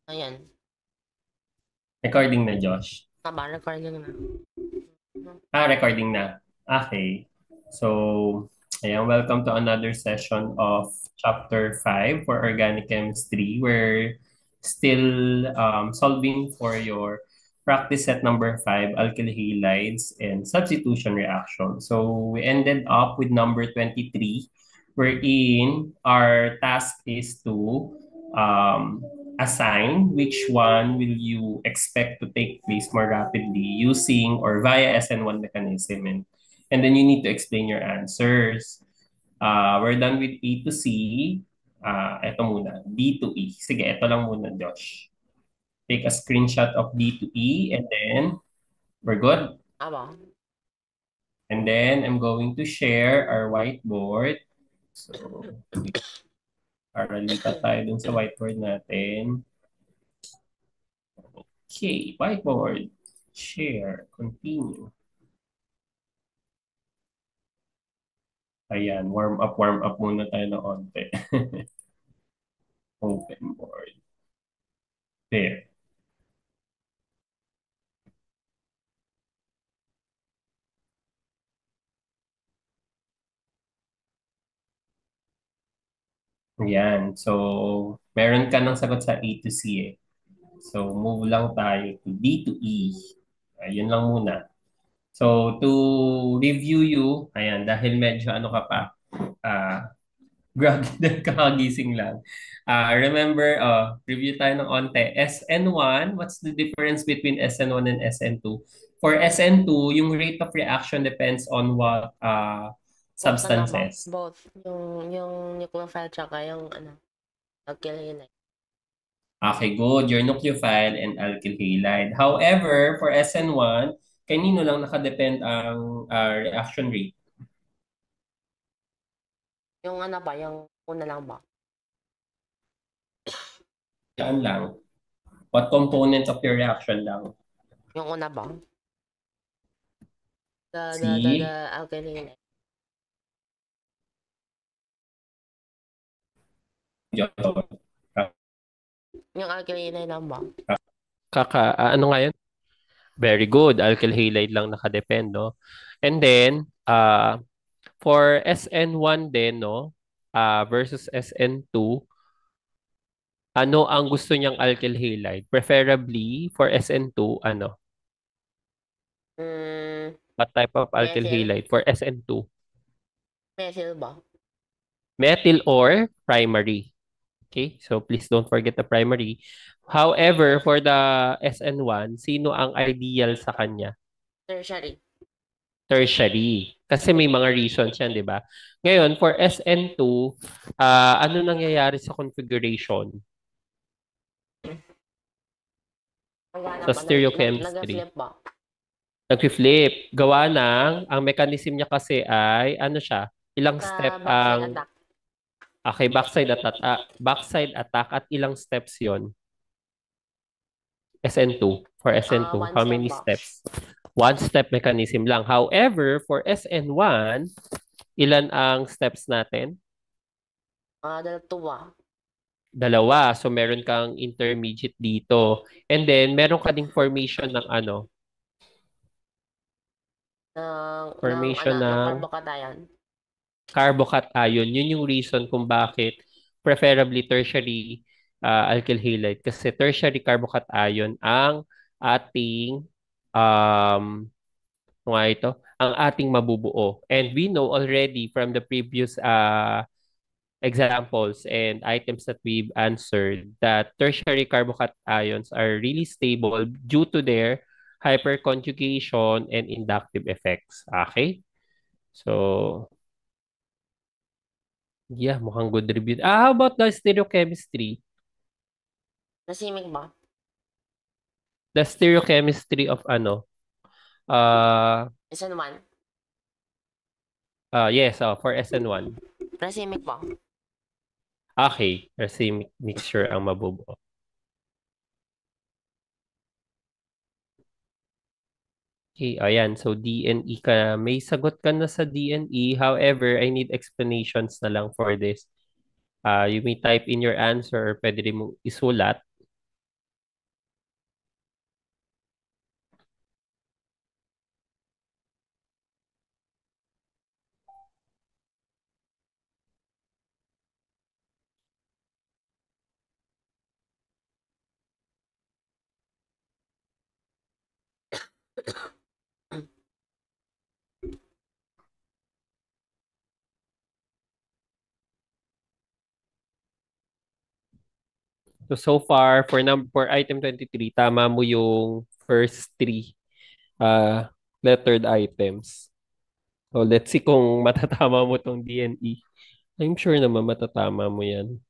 Ayan. Recording na, Josh. Tama, recording na. Recording na. Okay. So, ayan, welcome to another session of Chapter 5 for Organic Chemistry. We're still solving for your practice set number 5, alkyl halides and substitution reaction. So, we ended up with number 23, wherein our task is to um, assign which one will you expect to take place more rapidly using or via SN1 mechanism. And then you need to explain your answers. We're done with A to C. Ito muna, D to E. Sige, ito lang muna, Josh. Take a screenshot of D to E and then we're good. Tama. And then I'm going to share our whiteboard. So, para lipat tayo dun sa whiteboard natin. Okay, whiteboard. Share. Continue. Ayan, warm up muna tayo ng onte. Open board. There. Ayan. So, meron ka ng sagot sa A to C eh. So, move lang tayo to D to E. Ayun lang muna. So, to review you, ayan, dahil medyo ano ka pa, ah, groggy na kakagising lang. Remember, review tayo ng onte. SN1, what's the difference between SN1 and SN2? For SN2, yung rate of reaction depends on what Both ano ba? substances. Both. Yung nucleophile tsaka yung ano, alkyl. Okay, good. Your nucleophile and alkyl halide. However, for SN1, kanino lang nakadepend ang reaction rate? Yung ano ba, yung una lang ba? Saan lang? What components of your reaction lang? Yung una ba? The C, alkyl. Yung alkyl lang ba? Ano nga yun? Very good. Alkyl halide lang nakadepend, no? And then, for SN1 din, no? Versus SN2, ano ang gusto niyang alkyl halide? Preferably, for SN2, ano? Hmm, What type of alkyl methyl? halide? For SN2, Methyl ba? methyl or primary? Okay? So, please don't forget the primary. However, for the SN1, sino ang ideal sa kanya? Tertiary. Tertiary. Kasi may mga reasons yan, di ba? Ngayon, for SN2, ano nangyayari sa configuration Ang ano sa ba? stereochemistry? Nag-flip ba? Nag-flip. Gawa ng, ang mechanism niya kasi ay, ano siya, ilang Sa step backside ang, attack. okay, backside attack at ilang steps yon. SN2. For SN2, One how step many ba? steps? One step mechanism lang. However, for SN1, ilan ang steps natin? Dalawa. Dalawa. So, meron kang intermediate dito. And then, meron ka ding formation ng ano? Ng ano, Formation ng ng carbocation. carbocation. Yun yung reason kung bakit preferably tertiary alkyl halide. Kasi tertiary carbocation ang ating ano nga ito? Ang ating mabubuo. And we know already from the previous examples and items that we've answered that tertiary carbocations are really stable due to their hyperconjugation and inductive effects. Okay? So, yeah, mukhang good review. How about the stereochemistry? Nasimik ba? The stereochemistry of ano? Uh, SN1. yes, for SN1. Nasimik ba? Okay, racemic mixture ang mabubuo. Okay, ayan. So, DNE ka. May sagot ka na sa DNE. However, I need explanations na lang for this. You may type in your answer or pwede rin mong isulat. So far, for item 23, tama mo yung first three uh, lettered items. So let's see kung matatama mo tong DNE. I'm sure naman matatama mo yan.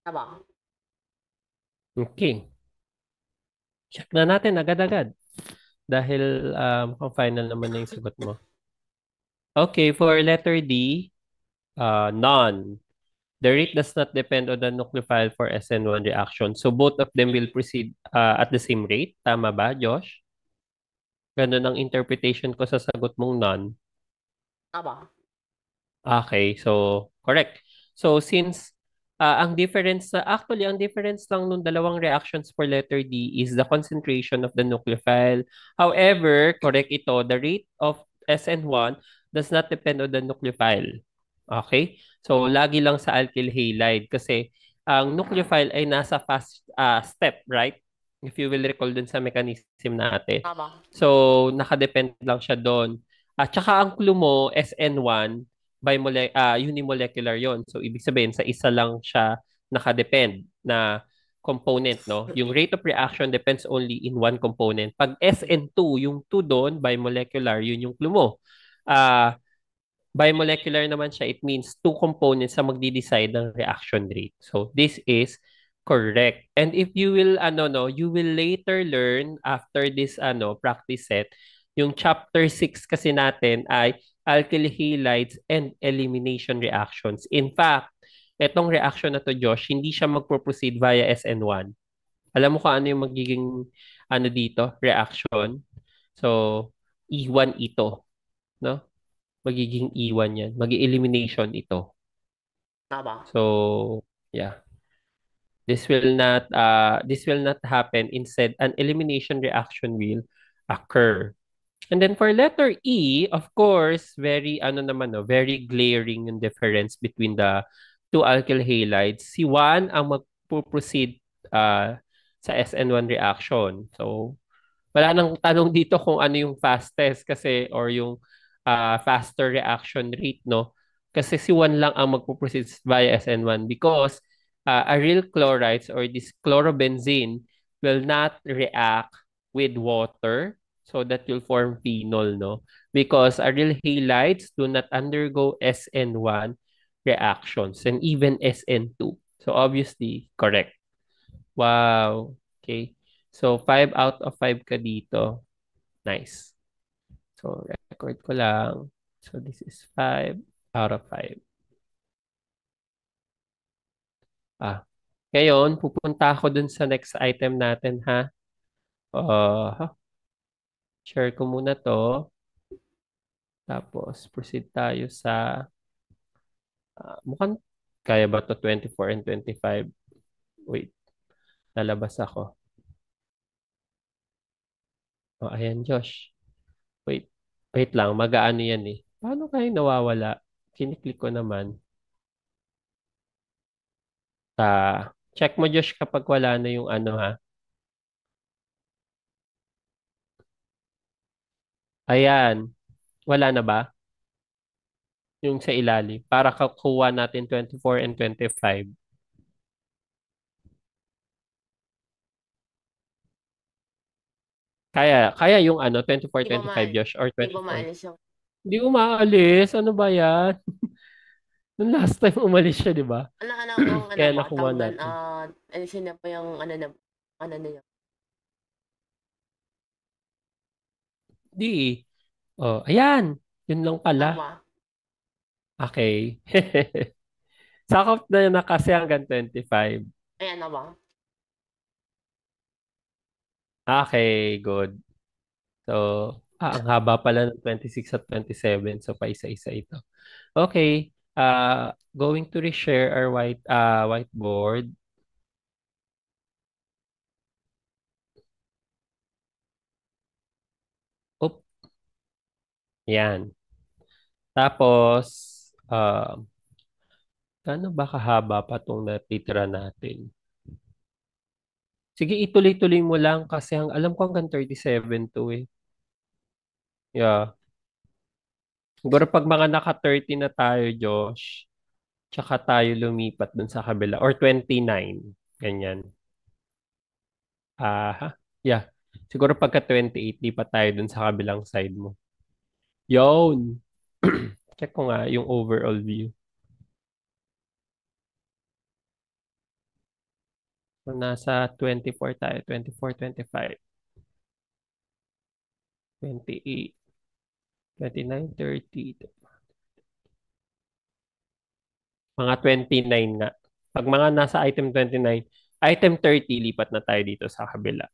Tama. Okay. Check na natin agad-agad. Dahil mukhang final naman na yung sagot mo. Okay, for letter D, none. The rate does not depend on the nucleophile for SN1 reaction. So both of them will proceed at the same rate. Tama ba, Josh? Ganun ang interpretation ko sa sagot mong none. Tama. Okay, so correct. So since ang difference actually ang difference lang nung dalawang reactions for letter D is the concentration of the nucleophile. However, correct ito, the rate of SN1 does not depend on the nucleophile. Okay? So lagi lang sa alkyl halide kasi ang nucleophile ay nasa fast step, right? If you will recall dun sa mechanism natin. Tama. So nakadepend lang siya doon. At saka ang clue mo, SN1, unimolecular yon. So, ibig sabihin, sa isa lang siya nakadepend na component, no? Yung rate of reaction depends only in one component. Pag SN2, yung 2 doon, bimolecular, yun yung clue mo. Ah, bimolecular naman siya, it means two components na magdi-decide ng reaction rate. So, this is correct. And if you will, you will later learn after this, practice set, yung chapter 6 kasi natin ay alkyl halides and elimination reactions. In fact, itong reaction na to, Josh, hindi siya magpo-proceed via SN1. Alam mo kung ano yung magiging dito, reaction? So, E1 ito, no? Magiging E1 yan. Mag-elimination ito. Tama. So, yeah. This will not happen. Instead, an elimination reaction will occur. And then for letter E, of course, very very glaring yung difference between the two alkyl halides. Si Juan ang magpo-proceed sa SN1 reaction. So, wala nang tanong dito kung ano yung fastest kasi or yung faster reaction rate, no? Kasi si Juan lang ang magpo-proceed via SN1 because aryl chlorides or this chlorobenzene will not react with water so that will form phenol, no? Because aryl halides do not undergo SN1 reactions and even SN2. So obviously, correct. Wow. Okay. So 5 out of 5 ka dito. Nice. So record ko lang. So this is 5 out of 5. Ngayon, pupunta ako dun sa next item natin, ha? Share ko muna to. Tapos, proceed tayo sa, mukhang kaya ba to 24 and 25? Wait, lalabas ako. Ayan, Josh. Wait, wait lang, mag-aano yan eh. Paano kayo nawawala? Kiniklik ko naman. Check mo, Josh, kapag wala na yung ha. Ayan. Wala na ba? yung sa ilalim, para kakuha natin 24 and 25. Kaya yung ano, 24, Di ba 25, Josh, or di ba 24. maalis yung Hindi umaalis. Ano ba yan? Nung last time umalis siya, di ba? anak yung ano Kaya mo, nakuha tawag dun, natin. alisin na po yung ano niya. Di. Oh, ayan. Yun lang pala. Tama. Okay. Sakop na kasi hanggang 25. Ayan na ba? Okay, good. So, ang haba pala ng 26 at 27. So, paisa-isa ito. Okay. Going to reshare our whiteboard. Oop. Yan. Tapos, gaano ba kahaba pa itong natitira natin? Sige, ituloy-tuloy mo lang kasi alam ko hanggang 37 to eh. Yeah. Siguro pag mga naka-30 na tayo, Josh, tsaka tayo lumipat dun sa kabila. Or 29. Ganyan. Yeah. Siguro pagka 28, lipat tayo dun sa kabilang side mo. Yun. Check ko nga yung overall view. So, nasa 24 tayo. 24, 25, 28, 29, 30. Mga 29 nga. Pag mga nasa item 29, item 30, lipat na tayo dito sa kabila.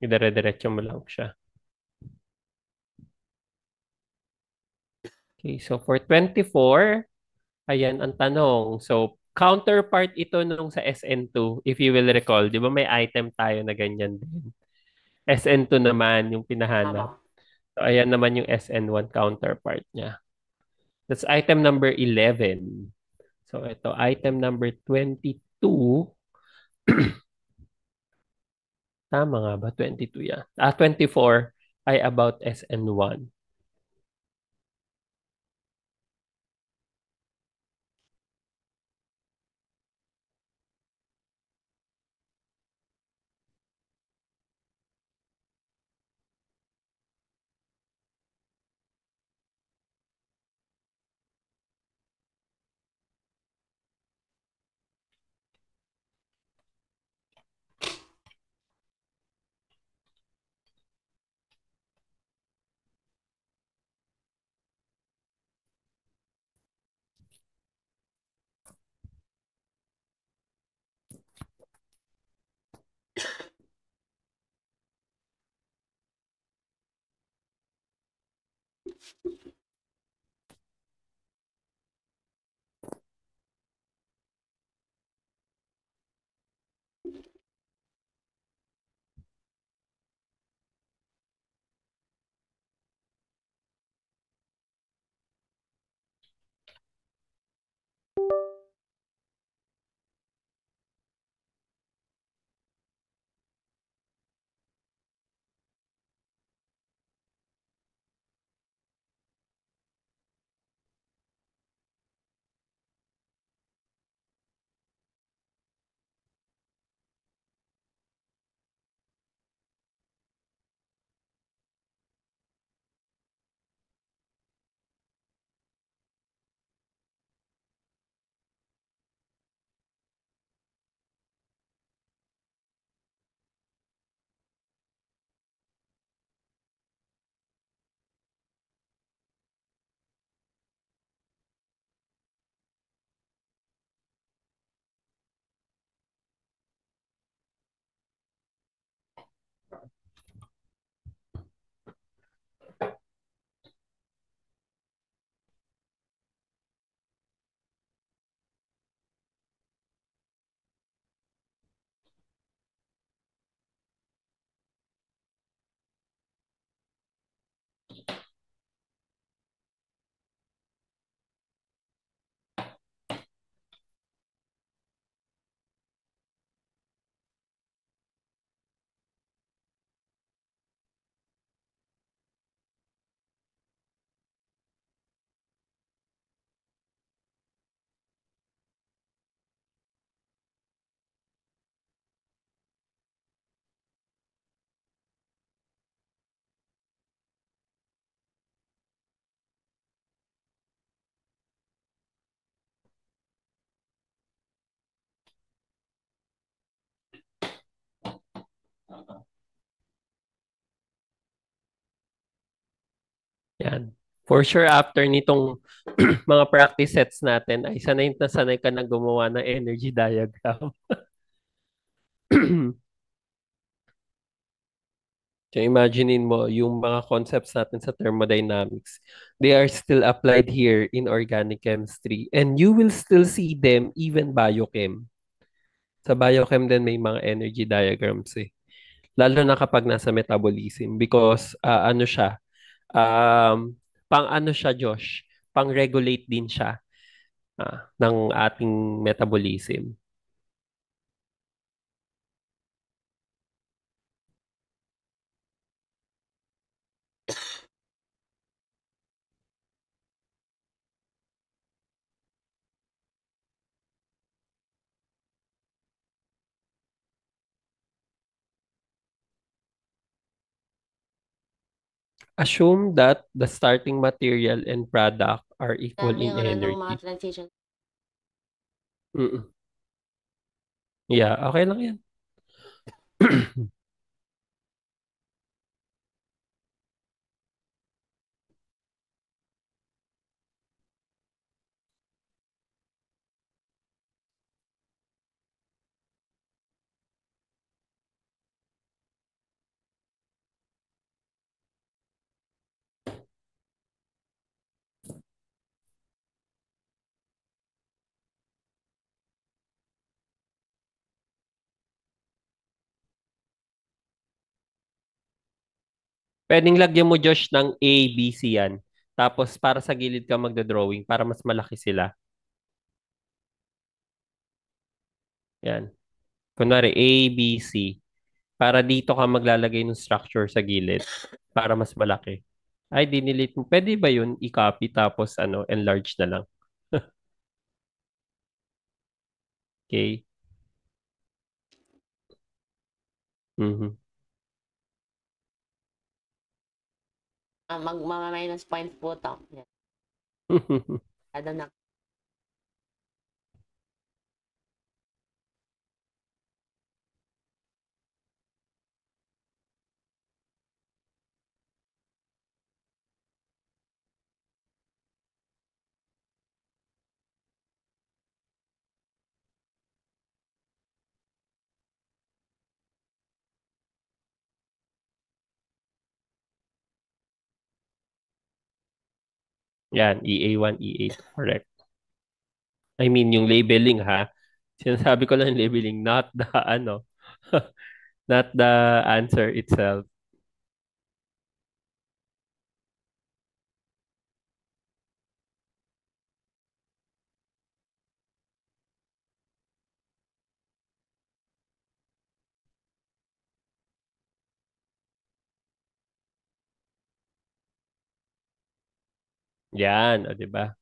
Idire-diretso mo lang siya. Okay, so for 24, ayan ang tanong. So, counterpart ito nung sa SN2, if you will recall. Di ba may item tayo na ganyan din? SN2 naman yung pinahanap. Tama. So, ayan naman yung SN1 counterpart niya. That's item number 11. So, ito, item number 22. Tama nga ba? 22 yan. 24 ay about SN1. Yan. For sure, after nitong mga practice sets natin, ay sanay na sanay ka na gumawa ng energy diagram. So imaginein mo yung mga concepts natin sa thermodynamics. They are still applied here in organic chemistry and you will still see them even biochem. Sa biochem din may mga energy diagrams eh. Lalo na kapag nasa metabolism because ano siya, um, pang ano siya Josh, pang regulate din siya ng ating metabolism. Assume that the starting material and product are equal Dami in yung ano ng mga energy. transition. Mm-mm. Yeah, okay lang yan. Pwedeng lagyan mo, Josh, ng A, B, C yan. Tapos para sa gilid ka magda-drawing para mas malaki sila. Yan. Kunwari A, B, C. Para dito ka maglalagay ng structure sa gilid para mas malaki. Ay, dinilit mo. Pwede ba yun? I-copy tapos ano, enlarge na lang. Okay. Mhm. Mag-minus points po to. Yan. Ada na. Yan, EA1, EA2. Correct. I mean, yung labeling ha. Sinasabi ko lang yung labeling, not the ano, not the answer itself. Yan, o, di ba?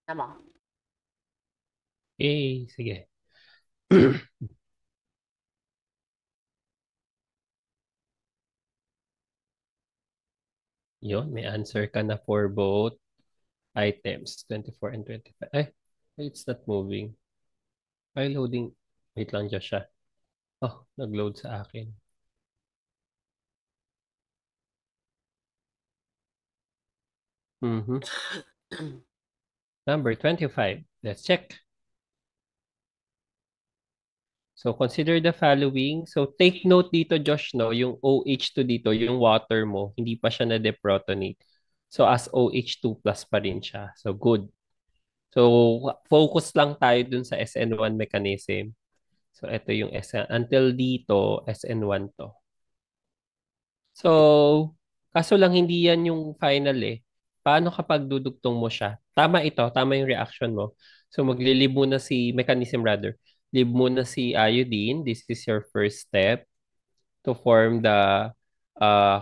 Tama. Sige. Yun, may answer ka na for both items, 24 and 25. It's not moving. Ay, loading. Wait lang, Joshua. Oh, nag-load sa akin. Mhm. Number 25. Let's check. So, consider the following. So, take note dito, Josh, no? Yung OH2 dito, yung water mo, hindi pa siya na-deprotonate. So, as OH2 plus pa rin siya. So, good. So, focus lang tayo dun sa SN1 mechanism. So, ito yung SN. Until dito, SN1 to. So, kaso lang hindi yan yung final eh. Paano kapag dudugtong mo siya? Tama ito, tama yung reaction mo. So, maglilib muna si, mechanism rather, lib muna si iodine. This is your first step to form the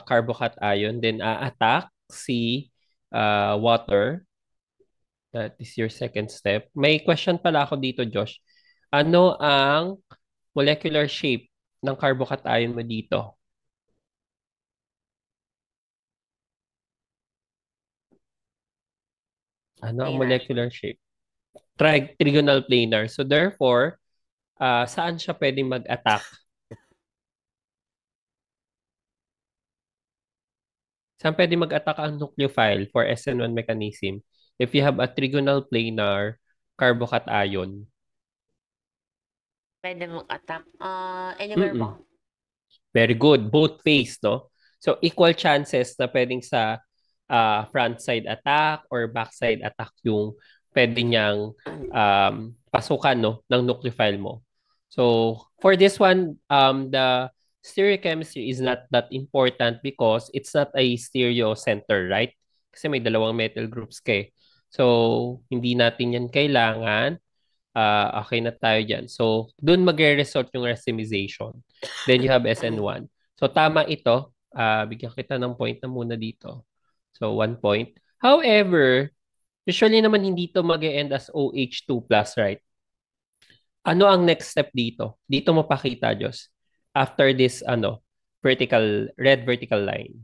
carbocation. Then, attack si water. That is your second step. May question pala ako dito, Josh. Ano ang molecular shape ng carbocation mo dito? Ano ang Planar. molecular shape? Trigonal planar. So therefore, saan siya pwedeng mag-attack? Saan pwedeng mag-attack ang nucleophile for SN1 mechanism if you have a trigonal planar carbocation? Pwede mag-attack. Anywhere po. Very good. Both phase, no? So, equal chances na pwedeng sa front side attack or back side attack yung pwede niyang pasukan no, ng nucleophile mo. So, for this one, the stereochemistry is not that important because it's not a stereo center, right? Kasi may dalawang metal groups ka eh. So, hindi natin yan kailangan. Okay na tayo dyan. So, dun magre-result yung racemization. Then you have SN1. So, tama ito. Bigyan kita ng point na muna dito. So, 1 point. However, usually naman hindi to mag-end as OH2+, right? Ano ang next step dito? Dito mo pakita, Diyos. After this, red vertical line.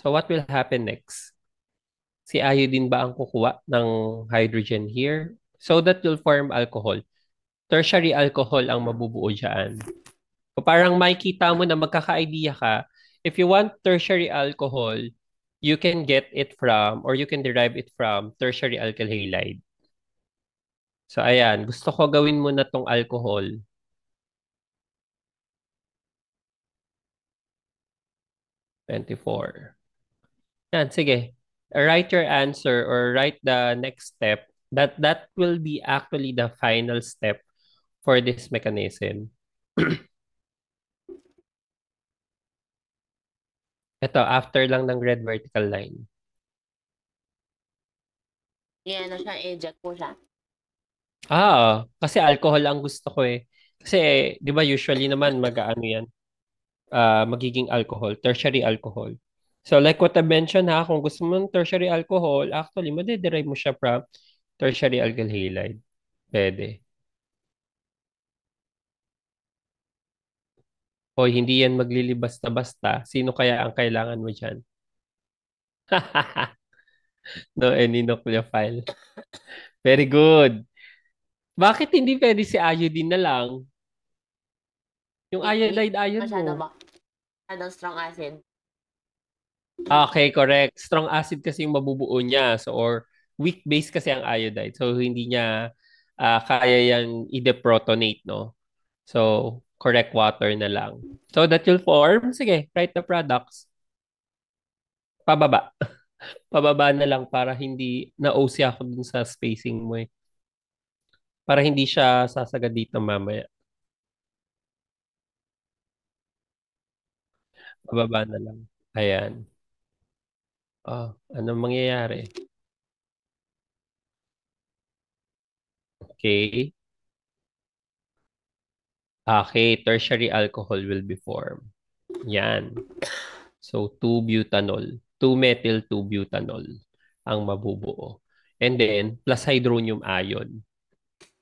So, what will happen next? Si iodine ba ang kukuha ng hydrogen here? So that will form alcohol. Tertiary alcohol ang mabubuo dyan. So parang makikita mo na magkaka-idea ka, if you want tertiary alcohol, you can get it from, or you can derive it from tertiary alkyl halide. So ayan, gusto ko gawin mo na tong alcohol. (24) Yan, sige. Write your answer or write the next step. That will be actually the final step for this mechanism. Ito, after lang ng red vertical line. Yan na siya, eject po siya. Kasi alcohol ang gusto ko eh. Kasi, di ba usually naman mag-ano yan, magiging alcohol, tertiary alcohol. So like what I mentioned ha, kung gusto mo ng tertiary alcohol, actually, madederive mo siya from tertiary alkyl halide. Pwede. Hoy, hindi yan maglilibas na basta. Sino kaya ang kailangan mo dyan? No, any nucleophile. Very good. Bakit hindi pwede si iodine na lang? Yung iodide ion Masyado mo. ba? Masyadong strong acid. Okay, correct. Strong acid kasi yung mabubuo niya. So, or weak base kasi ang iodide. So, hindi niya kaya yung i-deprotonate, no? So, correct water na lang. So, that will form, sige, write the products. Pababa. Pababa na lang para hindi na-OC ako dun sa spacing mo eh. Para hindi siya sasagad dito mamaya. Pababa na lang. Ayan. Anong mangyayari? Okay. Okay, tertiary alcohol will be formed. Yan. So, 2-butanol. 2-methyl-2-butanol ang mabubuo. And then, plus hydronium ion.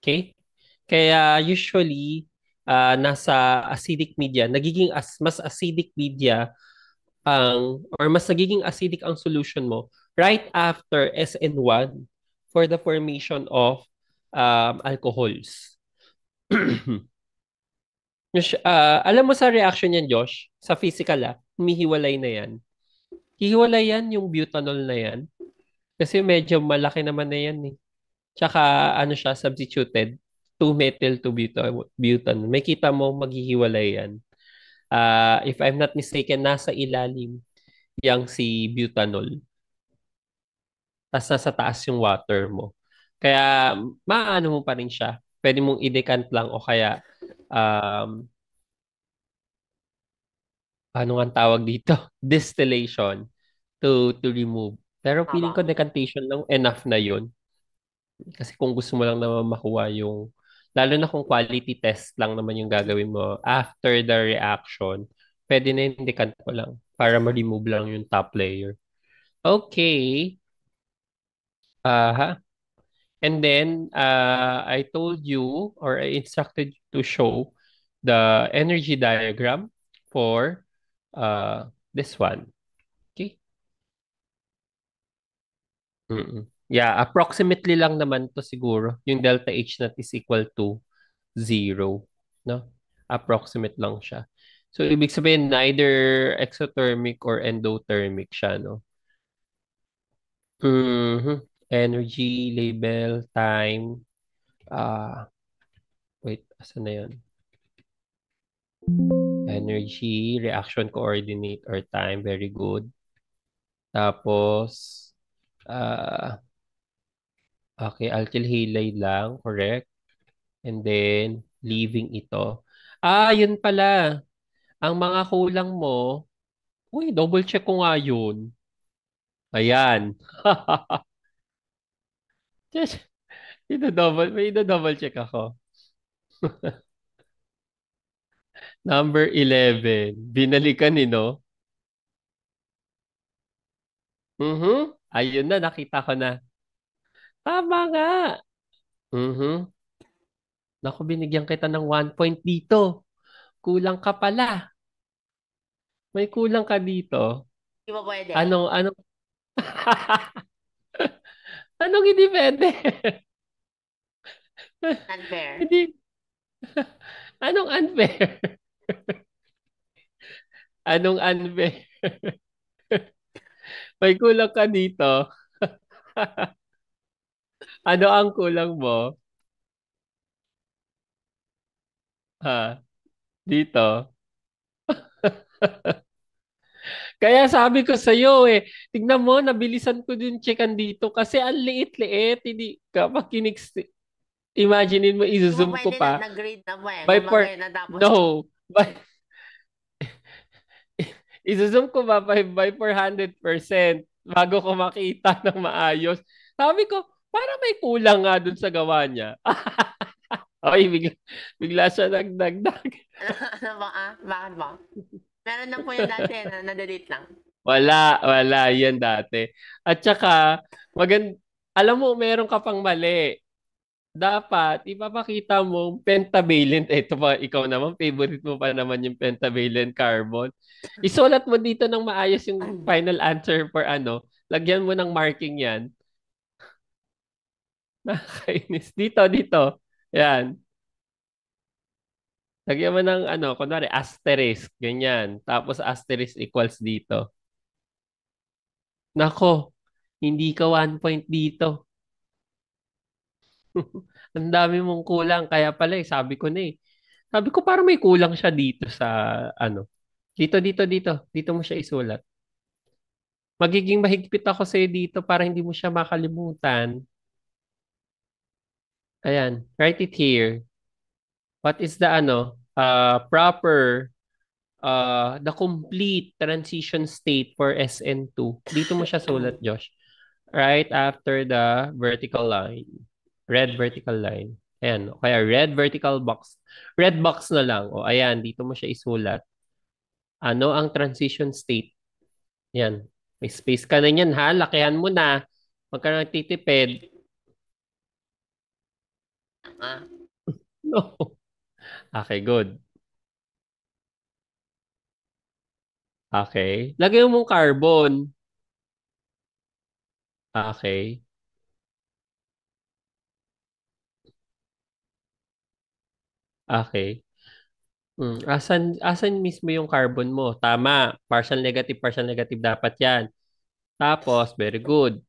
Okay? Kaya usually, nasa acidic media, mas acidic media or mas nagiging acidic ang solution mo right after SN1 for the formation of alcohols. Alam mo sa reaction yan, Josh, sa physical humihiwalay na yan. Hihiwalay yan yung butanol na yan. Kasi medyo malaki naman na yan eh. Tsaka ano siya, substituted. 2-methyl to butanol. May kita mo maghihiwalay yan. If I'm not mistaken, nasa ilalim yang si butanol. Tapos nasa taas yung water mo. Kaya maano mo pa rin siya. Pwede mong i-decant lang o kaya ano nga ang tawag dito? Distillation to remove. Pero feeling ko decantation lang enough na yun. Kasi kung gusto mo lang naman makuha yung, lalo na kung quality test lang naman yung gagawin mo after the reaction, pwede na yung decant mo lang para ma-remove lang yung top layer. Okay. And then, I told you or I instructed you to show the energy diagram for this one. Okay? Yeah, approximately lang naman to siguro. Yung delta H nat is equal to 0. No? Approximate lang siya. So, ibig sabihin, neither exothermic or endothermic siya, no? Energy, label, time. Wait, asan na yun? energy, reaction coordinate or time. Very good. Tapos, okay, alkyl halide lang, correct. And then, leaving ito. Yun pala. Ang mga kulang mo, uy, double check ko nga yun. Ayan. Just, may double check ako. Number 11. Binalikan ni, no? Ayun na, nakita ko na. Tama nga. Mhm. Naku, binigyan kita ng 1 point dito. Kulang ka pala. May kulang ka dito. Di ba pwede? Anong anong hindi pwede? Unfair. Hindi. Anong unfair? Anong unfair? May kulang ka dito. Ano ang kulang mo? Ha? Dito. Kaya sabi ko sa iyo tignan mo, nabilisan ko din checkan dito kasi ang liit-liit. Hindi ka makinig. Imaginein mo, Di ba i-zoom ko pwede pa. nag-grade na po By for, Gumagay na tapos. no. I-zoom ko ba by 400% bago ko makita ng maayos. Sabi ko, parang may kulang nga dun sa gawa niya. Okay, bigla siya nagdagdag. Ano ba Bakit ba? Meron na po yung dati na na-delete lang. Wala. Yan dati. At saka, alam mo, meron ka pang mali. Dapat, ipapakita mo pentavalent. Ito pa, ikaw naman, favorite mo pa naman yung pentavalent carbon. Isulat mo dito ng maayos yung final answer for lagyan mo ng marking yan. Nakakainis. Dito. Yan. Lagyan mo ng kunwari, asterisk. Ganyan. Tapos asterisk equals dito. Nako, hindi ka 1 point dito. Ang dami mong kulang. Kaya pala sabi ko na Sabi ko parang may kulang siya dito sa Dito. Dito mo siya isulat. Magiging mahigpit ako sa'yo dito para hindi mo siya makalimutan. Ayan, write it here. What is the proper the complete transition state for SN2? Dito mo siya sulat, Josh. Right after the vertical line. Red vertical line. Ayan. Kaya red vertical box. Red box na lang. O ayan, dito mo siya isulat. Ano ang transition state? Ayan. May space ka na yan ha. Lakihan mo na. Huwag ka nang titipid. No. Okay, good. Okay. Lagyan mo carbon. Okay. Okay. Asan mismo yung carbon mo? Tama. Partial negative dapat yan. Tapos, very good.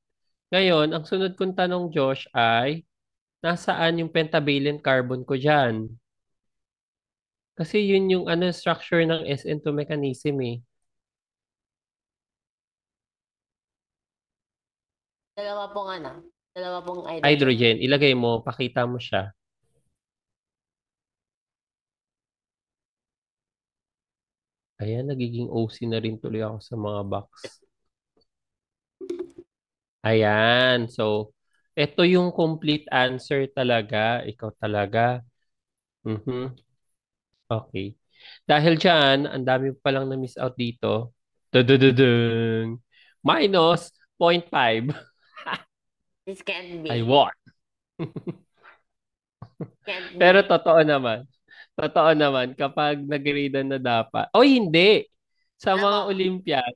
Ngayon, ang sunod kong tanong, Josh, ay nasaan yung pentavalent carbon ko dyan? Kasi yun yung structure ng SN2 mechanism eh. Dalawa pong hydrogen. Hydrogen. Ilagay mo, pakita mo siya. Ayan, nagiging OC na rin tuloy ako sa mga box. Ayan. So, ito yung complete answer talaga. Ikaw talaga. Okay. Dahil dyan, ang dami pa lang na-miss out dito. Dudududun. Minus 0.5. This can't be. I won. Can't be. Pero totoo naman, kapag nag-gradean na dapat. O hindi. Sa mga Olympiad,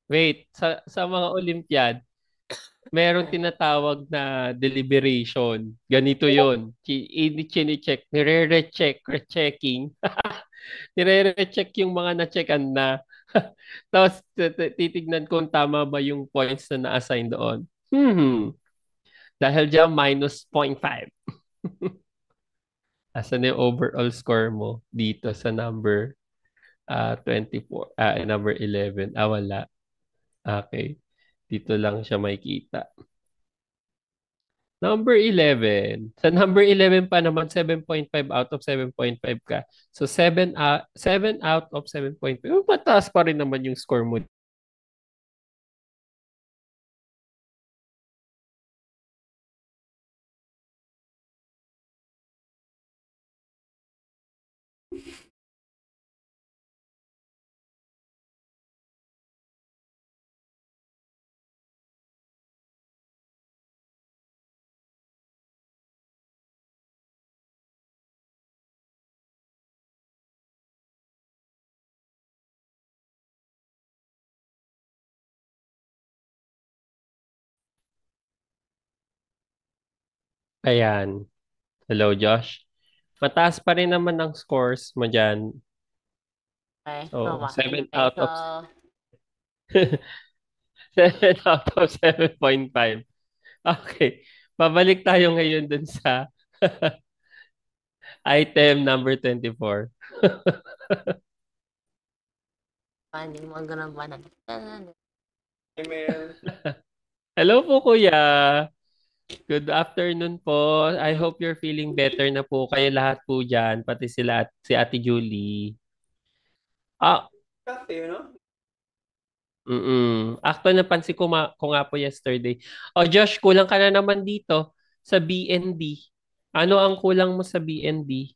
wait, sa mga Olympiad, meron tinatawag na deliberation. Ganito yun. Chine-check, rechecking. Nire-recheck yung mga na-checkan na. Tapos titignan kung tama ba yung points na na-assign doon. Dahil dyan, minus 0.5. Asan yung overall score mo dito sa number 24. Number 11. Wala. Okay. Dito lang siya makikita. Number 11. Sa number 11 pa naman, 7.5 out of 7.5 ka. So, 7 out of 7.5. Mataas pa rin naman yung score mo. Ayan. Hello, Josh. Mataas pa rin naman ang scores mo dyan. Okay, So, mama. 7 Okay, out so, of 7 out of 7.5. Okay. Babalik tayo ngayon dun sa item number 24. hindi mo ganun ba na? Hello po, kuya. Good afternoon po. I hope you're feeling better na po kayo lahat po dyan, pati sila at si Ate Julie. Ah, Actually, napansin ko nga po yesterday. Oh, Josh, kulang ka na naman dito sa BND. Ano ang kulang mo sa BND?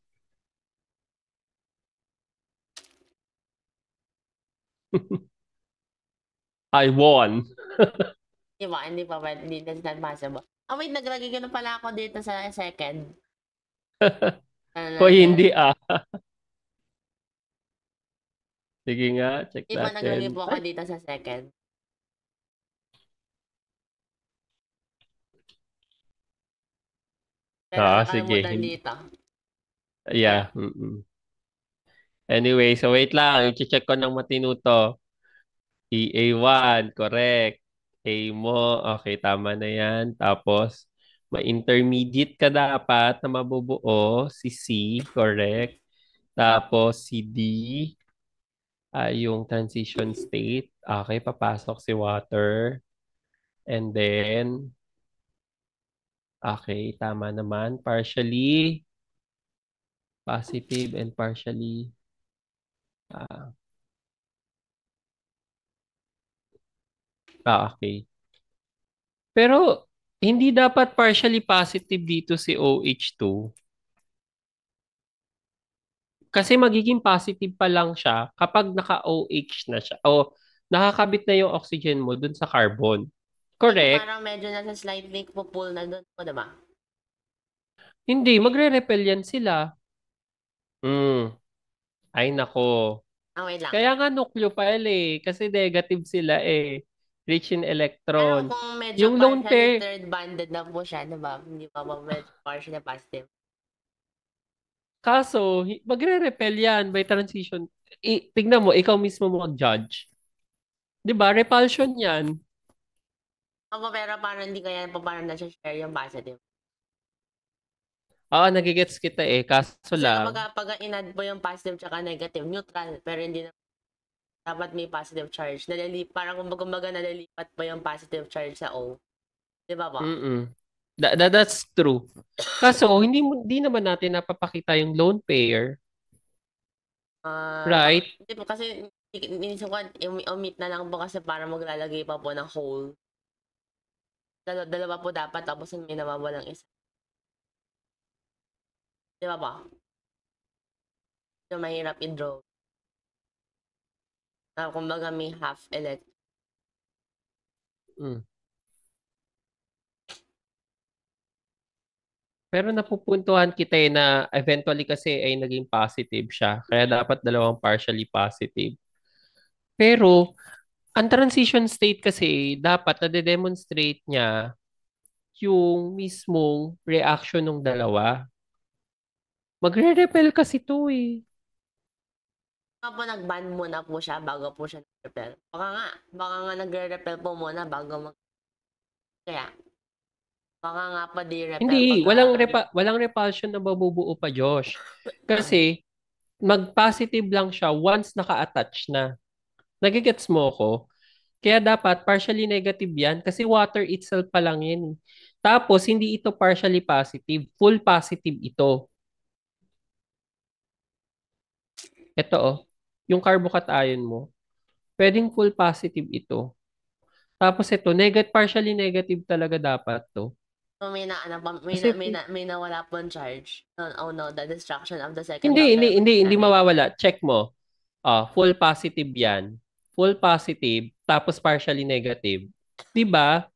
I won. Di ba? Hindi pa ba? Hindi, that's not possible. Wait, naglagay ko na pala ako dito sa second. Hoy, hindi ah. Sige nga, check Di ba naglagay natin. po ako dito sa second? Pero Sige. nakalimutan dito. Yeah. Anyway, so wait lang. I-check ko ng matino to. EA1, correct. A mo, okay, tama na yan. Tapos, may intermediate ka dapat na mabubuo. Si C, correct. Tapos, si D, yung transition state. Okay, papasok si water. And then, okay, tama naman. Partially, positive and partially, okay. Pero, hindi dapat partially positive dito si OH2. Kasi magiging positive pa lang siya kapag naka-OH na siya o nakakabit na yung oxygen mo dun sa carbon. Kasi Correct? parang medyo nasa slightly pull na doon po, diba? Hindi, magre-repel yan sila. Ay nako. Wait lang. Kaya nga nucleophile kasi negative sila rich in Pero electron. kung medyo Yung lone partially pair, third banded na po siya, diba? Hindi pa ba medyo partially positive? kaso magre-repel yan by transition. Tignan mo, ikaw mismo mo mag-judge. 'Di ba? Repulsion yan. Pero parang hindi kaya pa parang nasa-share yung positive. Nagigets kita kaso Kasi lang. pag in-add po yung positive tsaka negative, neutral, pero hindi na dapat may positive charge. Parang kumbaga nalilipat pa yung positive charge sa O. Di ba ba? That's true. Kaso, hindi naman natin napapakita yung lone pair. Right? Hindi po kasi inisip ko, omit na lang po kasi para maglalagay pa po ng whole. Dalawa po dapat tapos may nawawalang isa. Di ba ba? So, mahirap i-draw. Kumbaga may half elect. Pero napupuntuhan kita na eventually kasi ay naging positive siya. Kaya dapat dalawang partially positive. Pero, ang transition state kasi dapat na-demonstrate niya yung mismong reaction ng dalawa. Magre-repel kasi to Po nag-ban muna po siya bago po siya nag-repel. Baka nga nagre-repel po muna bago kaya baka nga pa di-repel Hindi, pag walang repulsion na mabubuo pa, Josh. Kasi mag-positive lang siya once naka-attach na. Nagigets mo ko? Kaya dapat partially negative yan kasi water itself pa lang yan. Tapos, hindi ito partially positive. Full positive ito. Ito yung carbocation mo. Pwedeng full positive ito. Tapos ito, partially negative talaga dapat to. So, may na, ano, Kasi, may nawala pong charge. No, oh no, the destruction of the second hindi mawawala. Check mo. Full positive yan. Full positive, tapos partially negative. 'Di ba?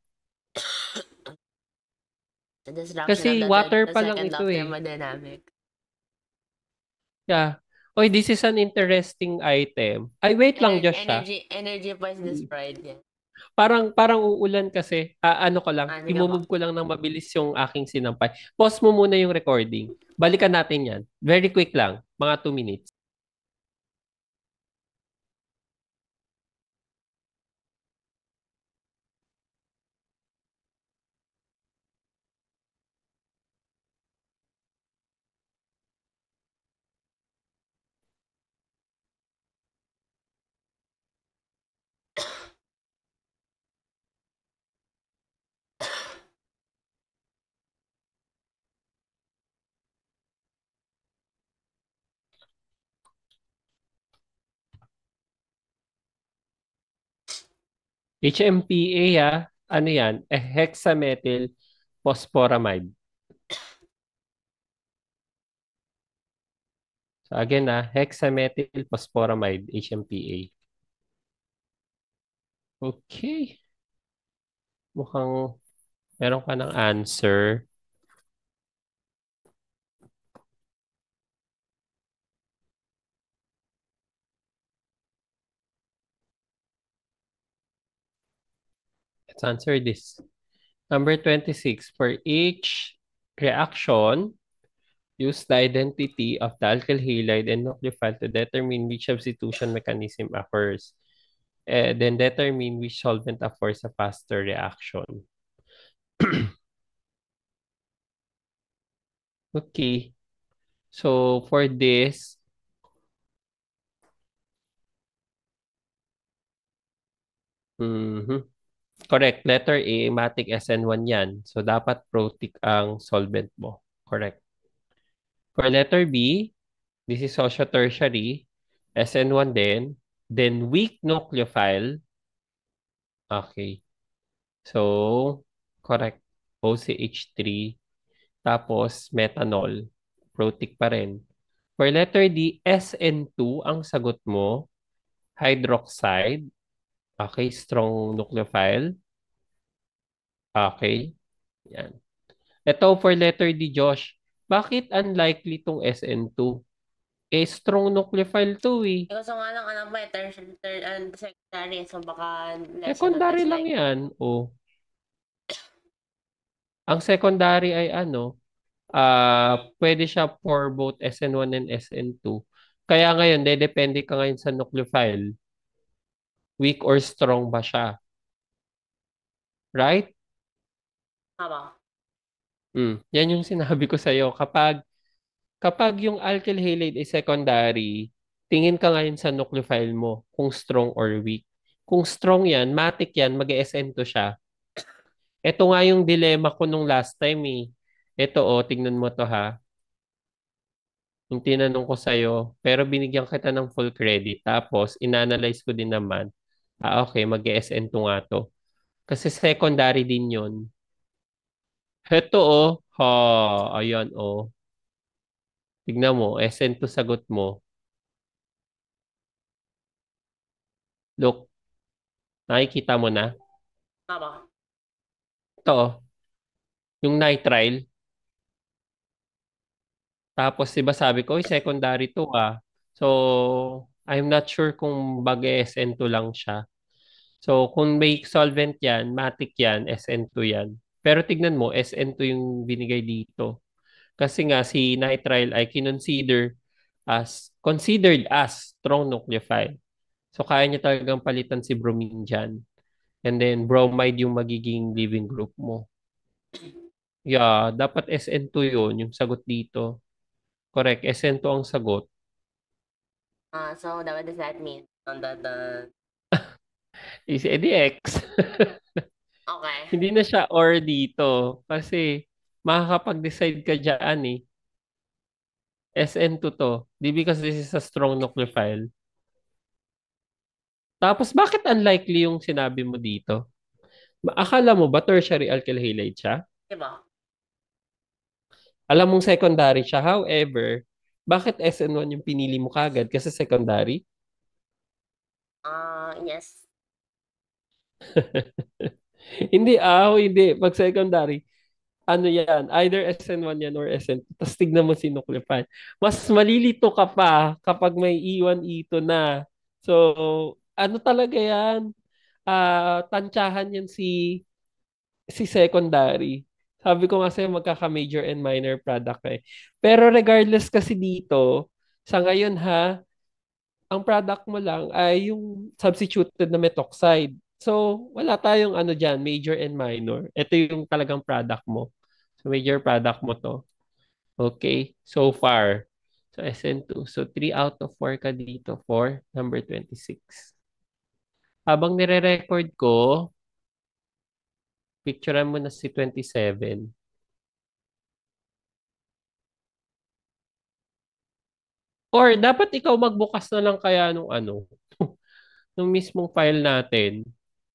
The destruction Kasi of water the pa lang second ito law of eh. thermodynamics. Yeah. Oy, this is an interesting item. Ay, wait lang, Josh, ha? Energy po is destroyed. Yeah. Parang uulan kasi. Ano ko lang, Sige po. imumove ko lang ng mabilis yung aking sinampay. Pause mo muna yung recording. Balikan natin yan. Very quick lang. Mga 2 minutes. HMPA, ano yan? Hexamethyl phosphoramide. So again, hexamethyl phosphoramide, HMPA. Okay. Mukhang meron ka ng answer. Let's answer this. Number 26, for each reaction, use the identity of the alkyl halide and nucleophile to determine which substitution mechanism occurs. Then determine which solvent affords a faster reaction. Okay. So for this, correct. Letter A, matic SN1 yan. So dapat protic ang solvent mo. Correct. For letter B, this is also tertiary, SN1 din. Then weak nucleophile. Okay. So, correct. OCH3. Tapos, methanol. Protic pa rin. For letter D, SN2 ang sagot mo. Hydroxide. Okay, strong nucleophile. Okay. Yan. Ito for letter D, Josh. Bakit unlikely tong SN2? Strong nucleophile to eh. Gusto nga lang alam mo secondary, so baka less Secondary lang yan. Ang secondary ay pwede siya for both SN1 and SN2. Kaya ngayon, depende ka ngayon sa nucleophile. Weak or strong ba siya? Right? Tama. Yan yung sinabi ko sa'yo. Kapag yung alkyl halide ay secondary, tingin ka ngayon sa nucleophile mo kung strong or weak. Kung strong yan, matic yan, mag-SN2 siya. Ito nga yung dilemma ko nung last time eh. Ito tingnan mo to ha. Yung tinanong ko sa'yo, pero binigyan kita ng full credit. Tapos, inanalyze ko din naman. Okay, mag-SN2 nga to. Kasi secondary din yun. Ito ayan Tignan mo, SN2 sagot mo. Look, nakikita mo na? Tama. Ito yung nitrile. Tapos, diba sabi ko, secondary to So, I'm not sure kung SN2 lang siya. So, kung may solvent yan, matic yan, SN2 yan. Pero tignan mo, SN2 yung binigay dito. Kasi nga, si nitrile ay considered as strong nucleophile. So, kaya niya talagang palitan si bromine dyan. And then, bromide yung magiging leaving group mo. Yeah, dapat SN2 yun, yung sagot dito. Correct, SN2 ang sagot. So what does that mean? On the Is edi X. okay. Hindi na siya or dito. Kasi makakapag-decide ka dyan eh. SN2 to. Di because this is a strong nucleophile. Tapos bakit unlikely yung sinabi mo dito? Akala mo ba tertiary alkyl halide siya? Diba? Alam mong secondary siya. However, bakit SN1 yung pinili mo kagad? Kasi secondary? Yes. Hindi, hindi. Pag secondary, ano yan, either SN1 yan or SN2. Tapos tignan mo si nucleophile. Mas malilito ka pa kapag may E1, E2 na. So, ano talaga yan? Tantsahan yan si secondary. Sabi ko nga sa'yo, magkaka-major and minor product eh. Pero regardless kasi dito, sa ngayon ha, ang product mo lang ay yung substituted na methoxide. So, wala tayong ano dyan, major and minor. Ito yung talagang product mo. So, major product mo to. Okay, so far. So, SN2. So, 3 out of 4 ka dito for number 26. Habang nire-record ko, picturean mo na si 27. Or dapat ikaw magbukas na lang kaya nung ano, nung mismong file natin.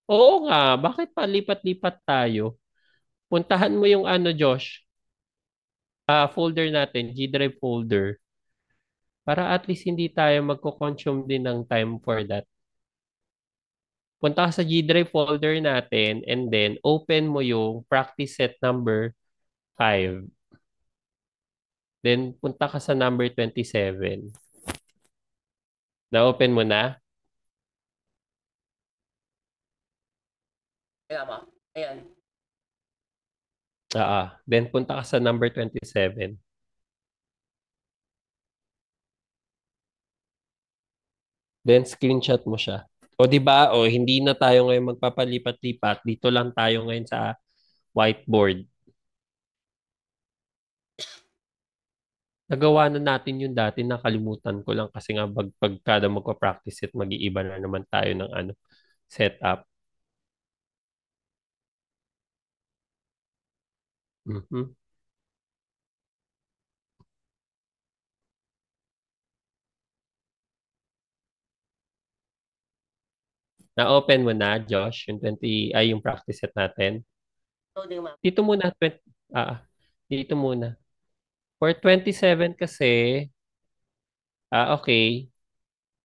Oo nga, bakit palipat-lipat tayo? Puntahan mo yung ano, Josh, folder natin, G Drive folder. Para at least hindi tayo magko-consume din ng time for that. Punta ka sa G Drive folder natin and then open mo yung practice set number 5. Then punta ka sa number 27. Na-open mo na? Kaya ba? Ayan. Then punta ka sa number 27. Then screenshot mo siya. O di ba? O hindi na tayo ngayon magpapalipat-lipat. Dito lang tayo ngayon sa whiteboard. Nagawa na natin yung dati, nakalimutan ko lang kasi nga pag kada magpa-practice it, mag-iiba na naman tayo ng ano, setup. Mhm. Na-open mo na, Josh, yung 20, ay yung practice set natin. Loading map. Dito muna, dito muna. For 27 kasi, okay,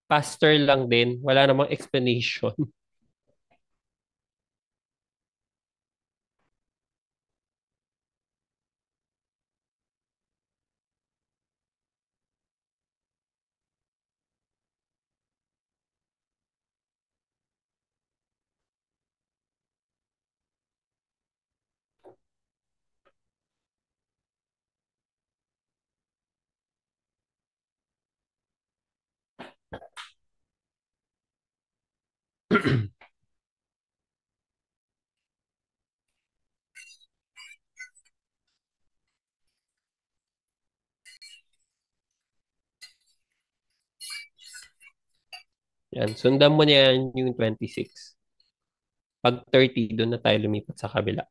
faster lang din. Wala namang explanation. Yan, sundan mo na yan yung 26. Pag 30, doon na tayo lumipat sa kabila.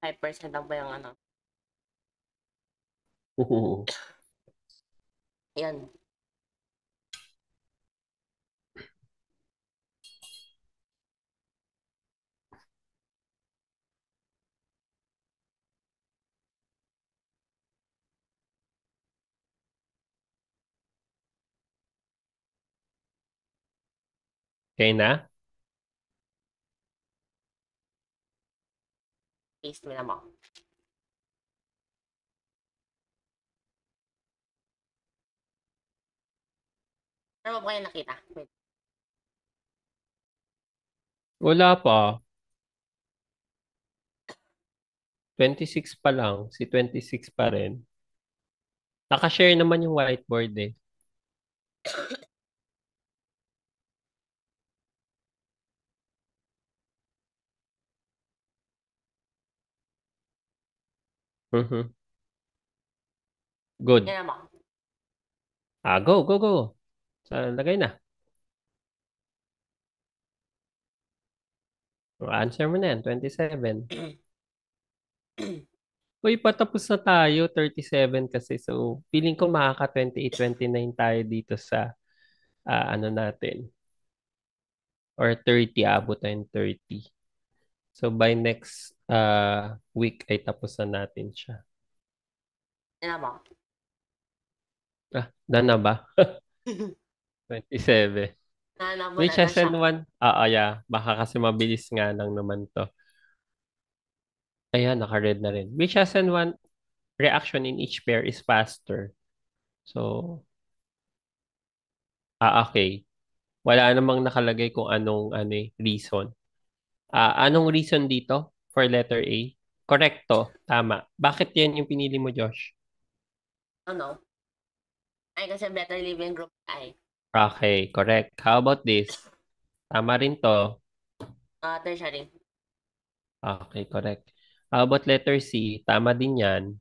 5% lang ba yung ano? Ayan. Okay na? Paste mo na mo. Ano ba kayo nakita? Wait. Wala pa. 26 pa lang. Si 26 pa rin. Nakashare naman yung whiteboard eh. Mhm. Good. Yan na mo. Go, go, go. Lagay na. Answer mo na yan, 27. Uy, patapos na tayo, 37 kasi. So, feeling ko makaka-28, 29 tayo dito sa ano natin. Or 30, abot tayong 30. So, by next week ay tapos na natin siya. Yan ba? Done na ba? 27. Nanabo Which na siya. SN1? Yeah. Baka kasi mabilis nga lang naman to. Ayan, naka-red na rin. Which SN1 reaction in each pair is faster? So, okay. Wala namang nakalagay kung anong reason. Anong reason dito for letter A? Correcto. Tama. Bakit yan yung pinili mo, Josh? Ano? Ay, kasi better living group ay. Okay, correct. How about this? Tama rin to. Tertiary. Okay, correct. How about letter C? Tama din yan.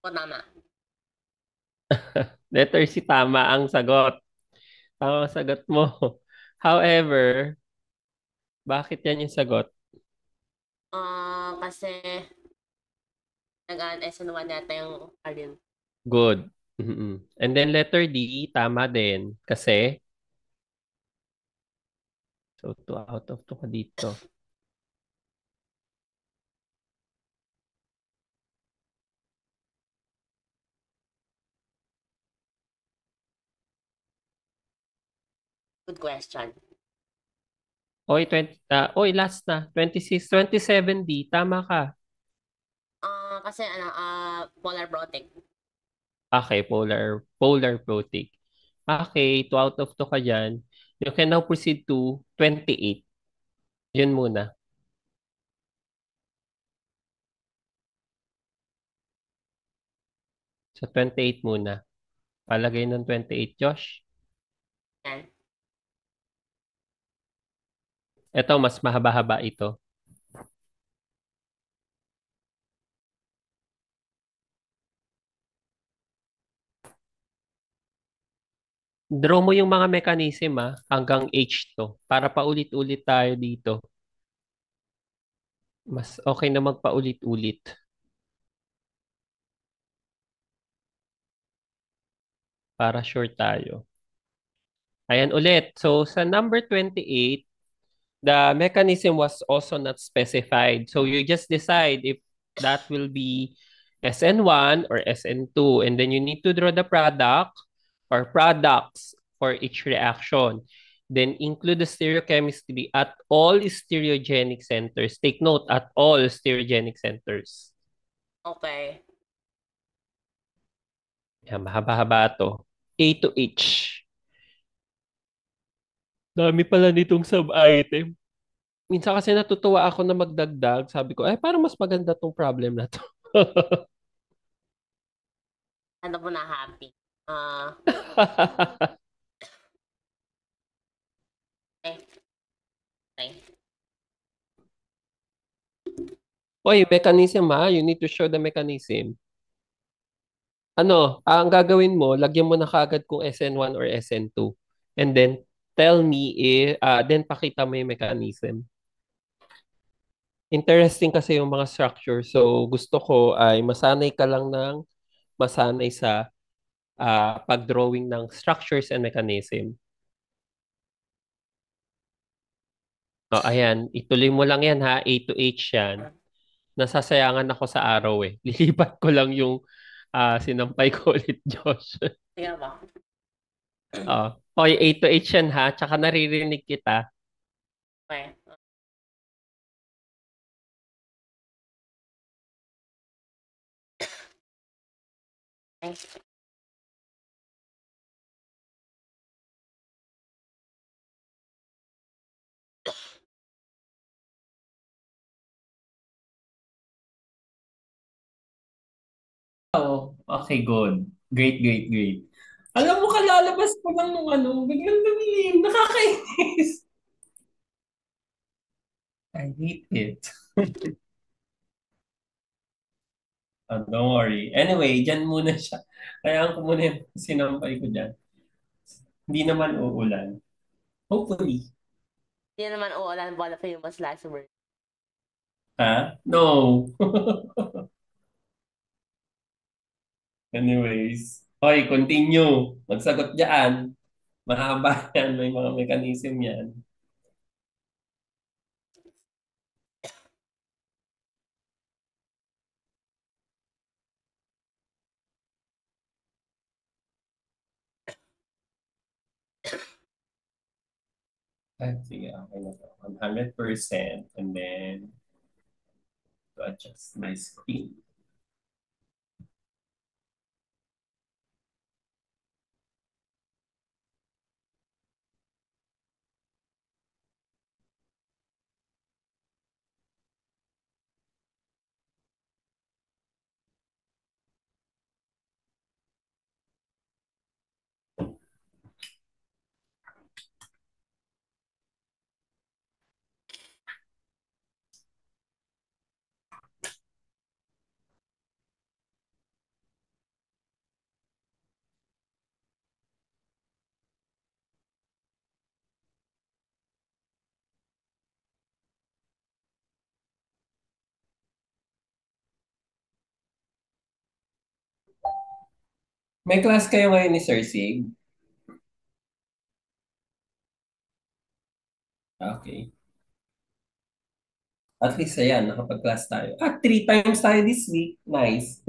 O, tama. Letter C, tama ang sagot. Tama ang sagot mo. However, bakit yan yung sagot? Kasi nag-add SN1 yata yung Arden. Good. Mm-mm. And then letter D, tama din. Kasi, so 2 out of 2 ka dito. Good question. Oy, last na. 26, 27D, tama ka. Kasi polar protic. Okay, polar protic. Okay, 2 out of 2 ka dyan. You can now proceed to 28. Yun muna. So, 28 muna. Palagay ng 28, Josh. Yan. Ito, mas mahaba-haba ito. Draw mo yung mga mechanism hanggang H to. Para paulit-ulit tayo dito. Mas okay na magpaulit-ulit. Para sure tayo. Ayan ulit. So, sa number 28, the mechanism was also not specified. So, you just decide if that will be SN1 or SN2. And then you need to draw the product or products for each reaction. Then include the stereochemistry at all stereogenic centers. Take note, at all stereogenic centers. Okay. Yan, mahaba-haba to. A to H. Dami pala nitong sub-item. Minsan kasi natutuwa ako na magdagdag. Sabi ko, parang mas maganda tong problem na to. Ano po na happy? Okay. Oy, mechanism You need to show the mechanism. Ang gagawin mo, lagyan mo na kaagad kung SN1 or SN2. And then, tell me then pakita mo yung mechanism. Interesting kasi yung mga structure. So, gusto ko ay masanay ka lang ng masanay sa pag-drawing ng structures and mechanism. Ayan. Ituloy mo lang yan A to H yan. Nasasayangan ako sa araw eh. Lilipat ko lang yung sinampay ko ulit, Josh. Sige ba? Okay, A to H yan Tsaka naririnig kita. Okay. Okay. Okay, good. Great, great, great. Alam mo, kalalabas ko lang nung biglang lumilim. Nakakainis. I hate it. Don't worry. Anyway, dyan muna siya. Kaya ko muna yung sinampay ko dyan. Hindi naman uulan. Hopefully. Hindi naman uulan po na famous last word. Ha? No. Anyways. Okay, continue. Magsagot dyan. Mahaba yan. May mga mechanism yan. Ay, sige, okay na to. 100%. And then, to adjust my screen. May class kayo ngayon ni Sir Sig? Okay. At least, ayan, nakapag-class tayo. 3 times tayo this week. Nice.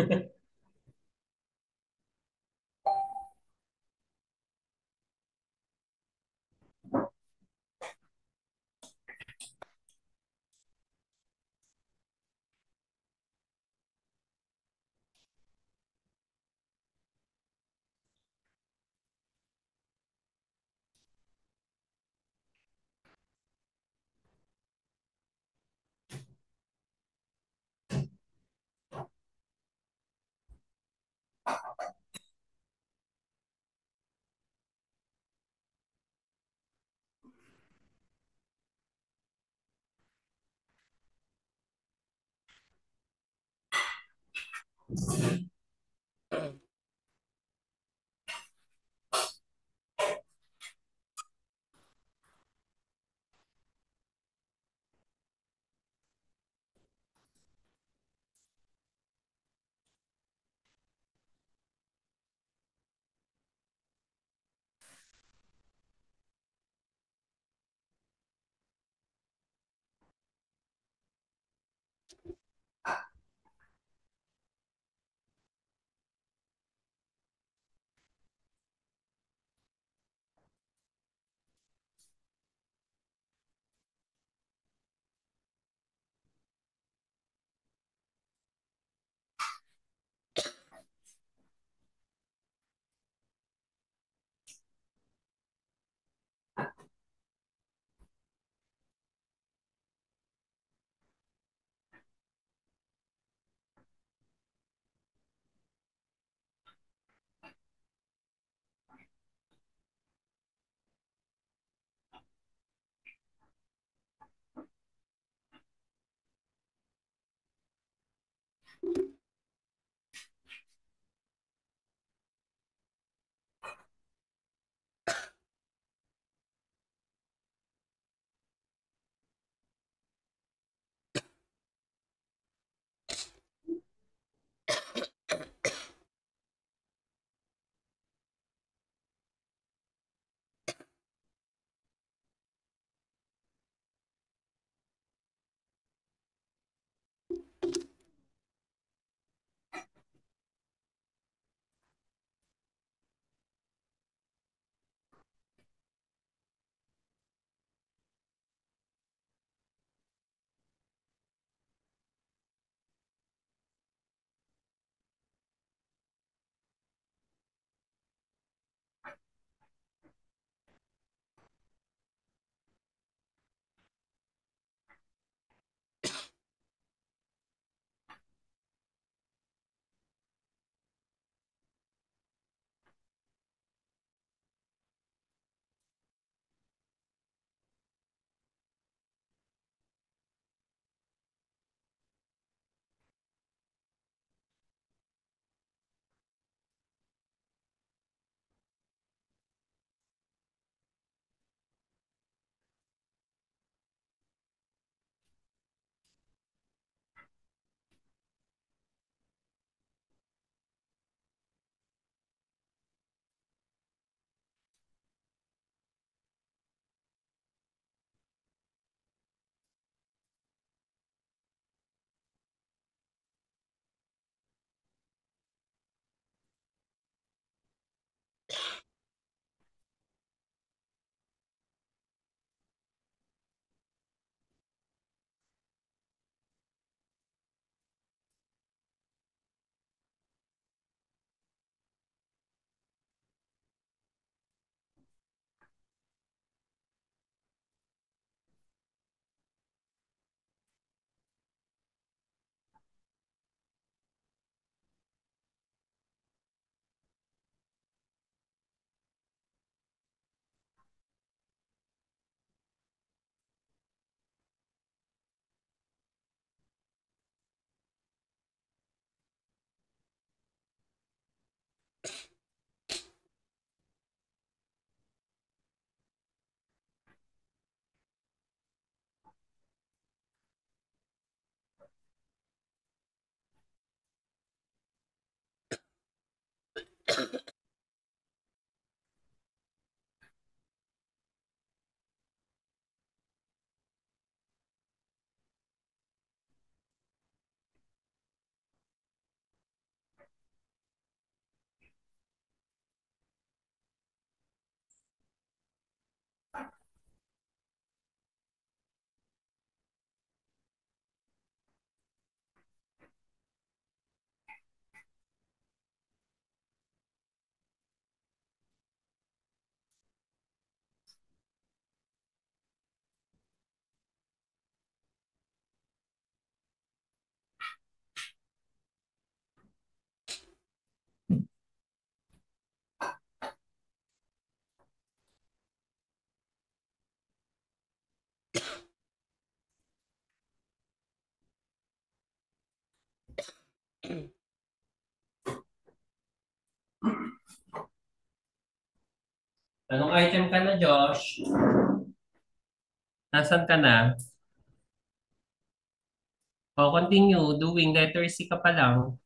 Anong item ka na, Josh? Nasaan ka na? O, continue doing. Letter C ka pa lang.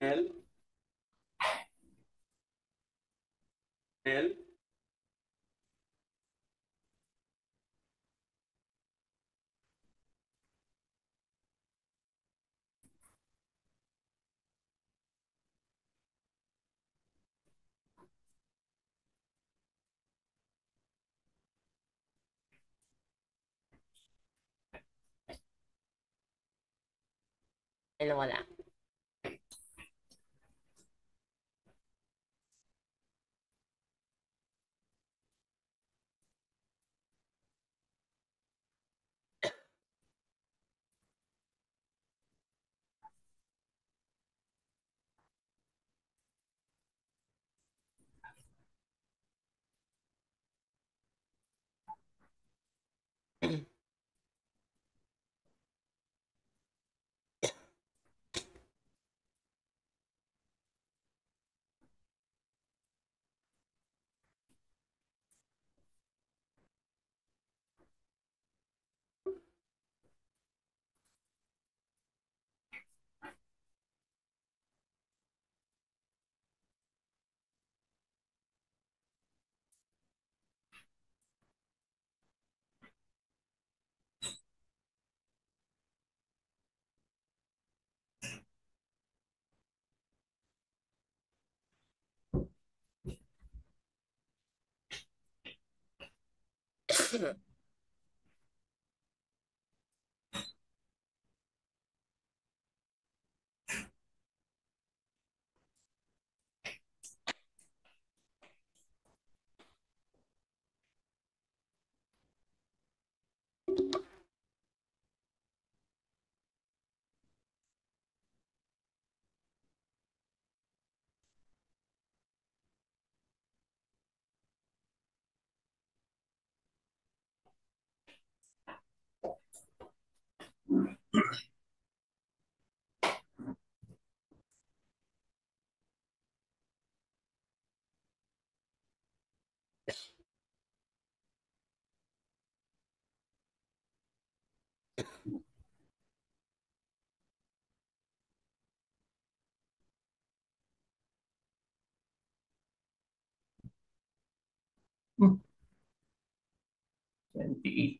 L, L, Ano wala. Hmm, 28.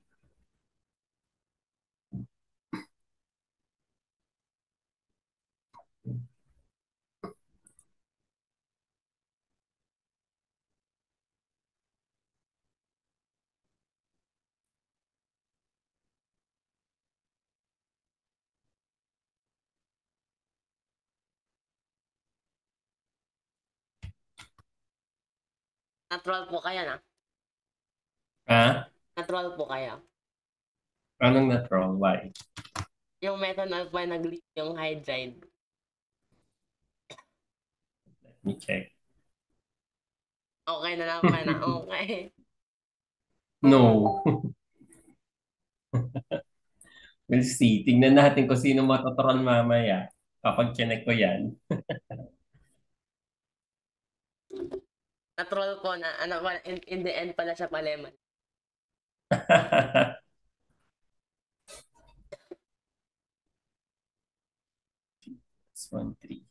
Natural po kaya na. Ah? Natural po kaya. Anong natural? Why? Yung method na pa nag-leak yung hydride. Let me check. Okay na lang, okay na. Okay. No. We'll see. Tingnan natin kung sino matotoron mamaya kapag chinek ko yan. Natural po na, ano, in the end pala siya paleman. It's 1-3.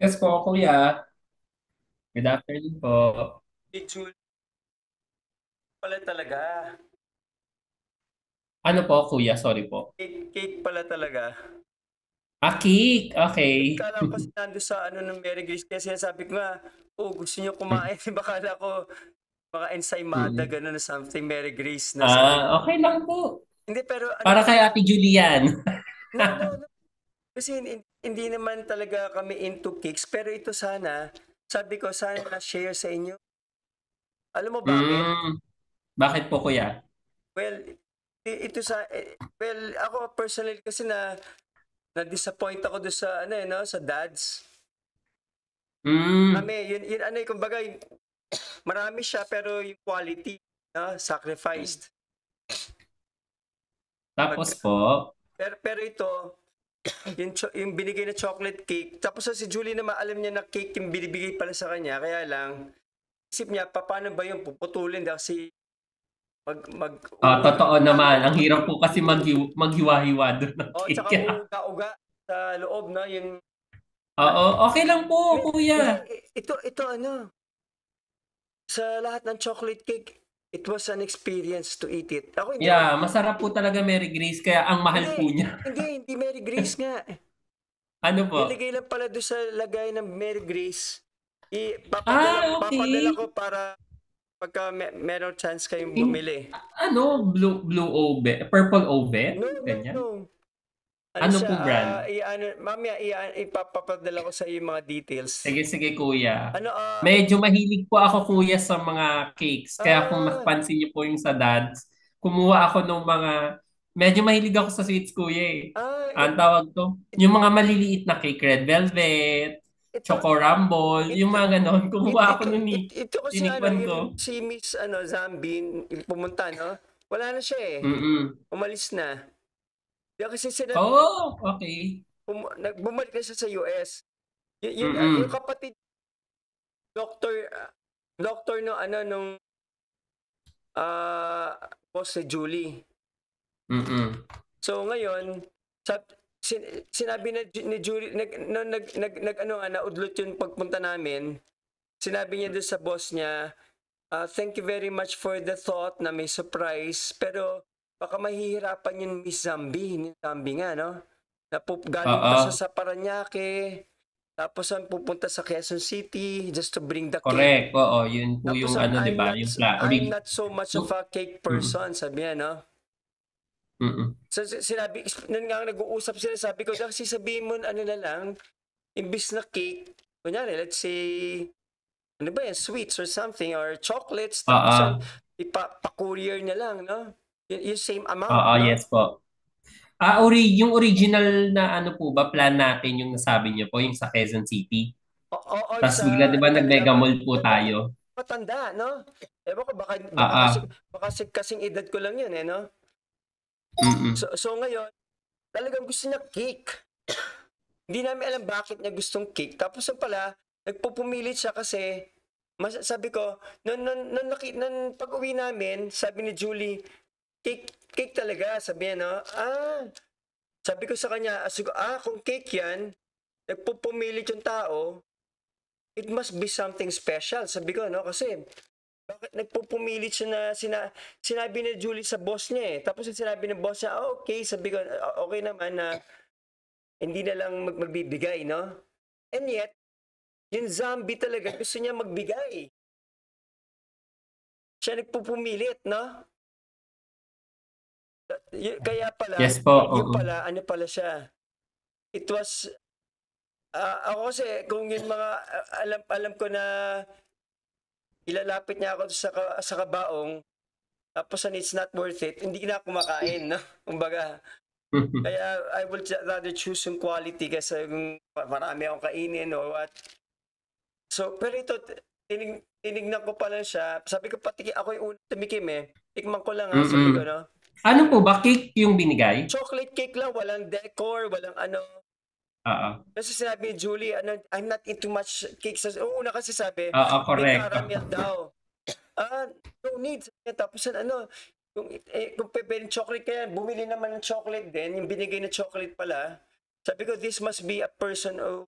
Yes po, kuya. Good afternoon po. Si Julie pala talaga. Ano po, kuya? Sorry po. Cake pala talaga. Cake. Okay. Kala ko kasi nando sa ano ng Mary Grace kasi sabi ko nga, gusto niyo kumain. Bakala ko mga ensaymada, Mm. gano'n na something Mary Grace na sa... Okay lang po. Hindi, pero ano Para kay kasi, Ate Julian. no. Kasi hindi naman talaga kami into cakes, pero ito sana, sabi ko, sana na-share sa inyo. Alam mo bakit? Bakit po, kuya? Well, ito well, ako personally kasi na-disappoint ako doon sa, ano no, sa dads. Kami, yun ano, kumbaga, marami siya, pero yung quality, sacrificed. Tapos po, Pero ito, yung binigay na chocolate cake, tapos si Julie naman, alam niya na cake yung binibigay pala sa kanya, kaya lang, isip niya, paano ba yung puputulin kasi totoo naman. Ang hirap po kasi maghiwa-hiwa doon ng tsaka cake. uga-uga sa loob, no? Yung, Oo, okay lang po, kuya. hindi, ito ano, sa lahat ng chocolate cake, it was an experience to eat it. Ako hindi Yeah, masarap po talaga Mary Grace, kaya ang mahal po niya. Hindi Mary Grace nga. Ano po? Nilagay lang pala doon sa lagay ng Mary Grace. Okay. Papadala ko para pagka meron chance kayong bumili. Blue oven? Purple oven? Ganyan? No. Ano po brand? Mamaya ipapapadala ko sa iyo mga details. Sige, kuya. Ano, Medyo mahilig po ako, kuya, sa mga cakes. Kaya kung napansin niyo po yung sa dads, kumuha ako ng mga... Medyo mahilig ako sa sweets, kuya eh. Ang tawag to? Yung mga maliliit na cake, red velvet, choco rumble, yung mga ganon. Kumuha ako nun eh. Ito kasi Tinikman ko. si Miss Zambi, pumunta, no? Wala na siya eh. Umalis na. Kasi Okay. bumalik na siya sa US. Yung kapatid doctor no nung boss ni Julie. So ngayon, sinabi ni Julie naudlot yung pagpunta namin. Sinabi niya doon sa boss niya, thank you very much for the thought na may surprise, pero baka mahihirapan yung Miss Zambi nga, no? Galing pa sa Parañaque, tapos pupunta sa Quezon City just to bring the cake. Correct, oo. Yun po tapos, yung ano, di ba? I'm not so much of a cake person, sabi niya, no? So, sinabi, nun nga nag-uusap sila, sabi ko, kasi sabihin mo, ano na lang, imbis na cake, kunyari, let's say, ano ba yan, sweets or something, or chocolates, tapos ipa-courier na lang, no? Yung same amount, no? Yes po. Yung original na ano po ba, plan natin yung nasabi niyo po, yung sa Quezon City? Tapos bigla, di ba, nag-mega mall po tayo? Matanda, no? Ewan ko, baka kasing edad ko lang yun, eh, no? So ngayon, talagang gusto niya cake. Hindi namin alam bakit niya gustong cake. Tapos pala, nagpupumilit siya kasi, sabi ko, nung pag-uwi namin, sabi ni Julie, cake talaga, sabi niya, no? Sabi ko sa kanya, kung cake yan, nagpupumilit yung tao, it must be something special. Sabi ko, no? Kasi, bakit nagpupumilit siya na sinabi ni Julie sa boss niya eh. Tapos sinabi ng boss niya, okay, sabi ko, okay naman na hindi na lang magbibigay, no? And yet, yung zombie talaga gusto niya magbigay. Siya nagpupumilit, no? Kaya pala, Yes po. yung pala, ano pala siya? It was, ako kasi, kung yung mga, alam ko na ilalapit niya ako sa kabaong, tapos it's not worth it, hindi na ako kumakain, no? Kumbaga, kaya I would rather choose yung quality kasi yung marami akong kainin or what. So, pero ito, tinignan ko pa lang siya. Sabi ko, pati ako yung unang tumikim eh. Tikman ko lang sabi ko, no? Ano po ba? Cake yung binigay? Chocolate cake lang, walang decor, walang ano. Kasi sinabi ni Julie, I'm not into much cakes. Una kasi sabi, may correct. caramel daw. No need. Tapos kung pwedeng chocolate kaya, bumili naman ng chocolate din, yung binigay na chocolate pala. Sabi ko, this must be a person who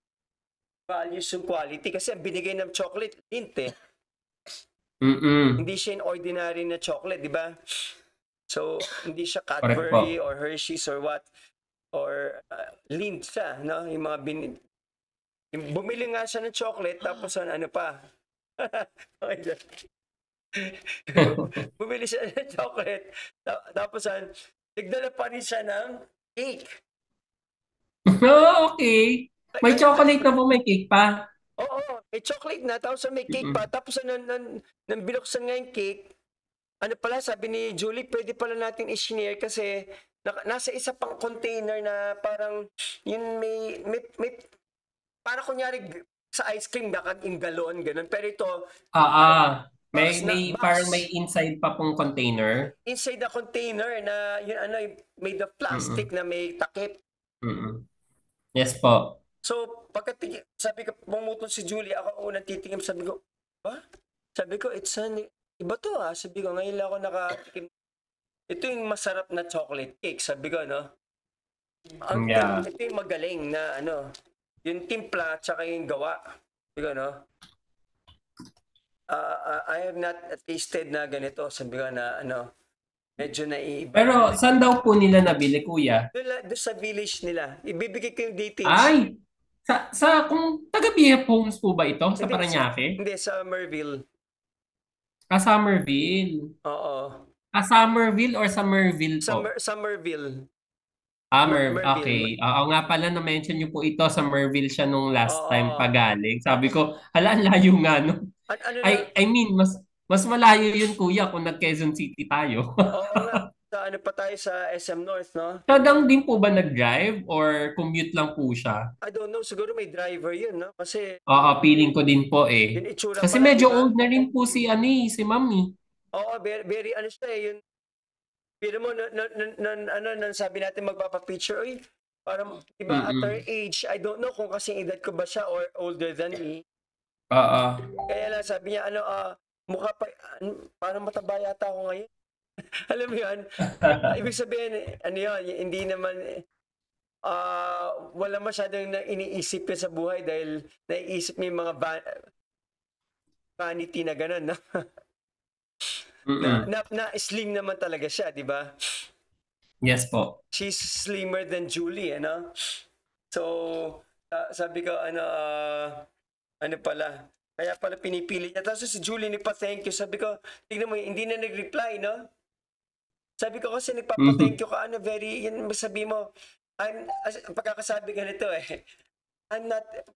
values yung quality kasi ang binigay ng chocolate, Lindt eh. Hindi siya yung ordinary na chocolate, di ba? So, hindi siya Cadbury or Hershey's or what. Or Lindt siya, no? Yung mga bumili nga siya ng chocolate, tapos ano pa. Bumili siya ng chocolate, tapos nagdala pa rin siya ng cake. Okay. May chocolate na po, may cake pa. Oo, may chocolate na, tapos may cake pa, tapos nang binuksan nga yung cake, ano pala, sabi ni Julie, pwede pala natin i-share kasi nasa isa pang container na parang yun may para kunyari sa ice cream nakaging galon ganun, pero ito may parang may inside pa pong container. Inside the container na yun made of plastic na may takip. Yes po. So sabi ko, pumutol si Julie, ako unang titingin, sabi ko, ba? Sabi ko, iba to sabi ko, ngayon lang ako nakatikim. Ito yung masarap na chocolate cake, sabi ko, no? Ito yung magaling na, yung timpla, tsaka yung gawa. Sabi ko, no? I have not tasted na ganito, sabi ko na, medyo naiiba. Pero, saan daw po nila nabili, kuya? Doon sa village nila. Ibibigay ko yung details. Ay! Kung taga-BF Homes po ba ito? Sa Parañaque? Hindi, sa Merville. Somerville. Oo. Somerville or Somerville po? Somerville. Okay. Oo nga pala, na-mention niyo po ito, sa Merville siya nung last time pagaling. Sabi ko, ang layo nga, no? I mean, mas malayo yun, kuya, kung nag-Quezon City tayo. Oo nga. Ano pa tayo sa SM North, no? Tadang din po ba nag-drive or commute lang po siya? I don't know. Siguro may driver yun, no? Kasi... Oo, feeling ko din po eh. Kasi medyo old na rin po si Mami. Oo, very siya eh. Yun, pero mo, sabi natin magpapapicture, parang, diba, at her age, I don't know kung kasing edad ko ba siya or older than me. Kaya lang, sabi niya, mukha pa, parang mataba yata ako ngayon. Alam mo yun? Ibig sabihin, hindi naman, wala masyadong iniisip ka sa buhay dahil naiisip mo yung mga vanity na gano'n, no? na slim naman talaga siya, di ba? Yes po. She's slimmer than Julie, So, sabi ko, ano pala, kaya pala pinipili niya. Tapos si Julie thank you. Sabi ko, tignan mo, hindi na nag-reply, no? Sabi ko kasi nagpapa-thank you ka, yun sabi mo, pagkakasabi ganito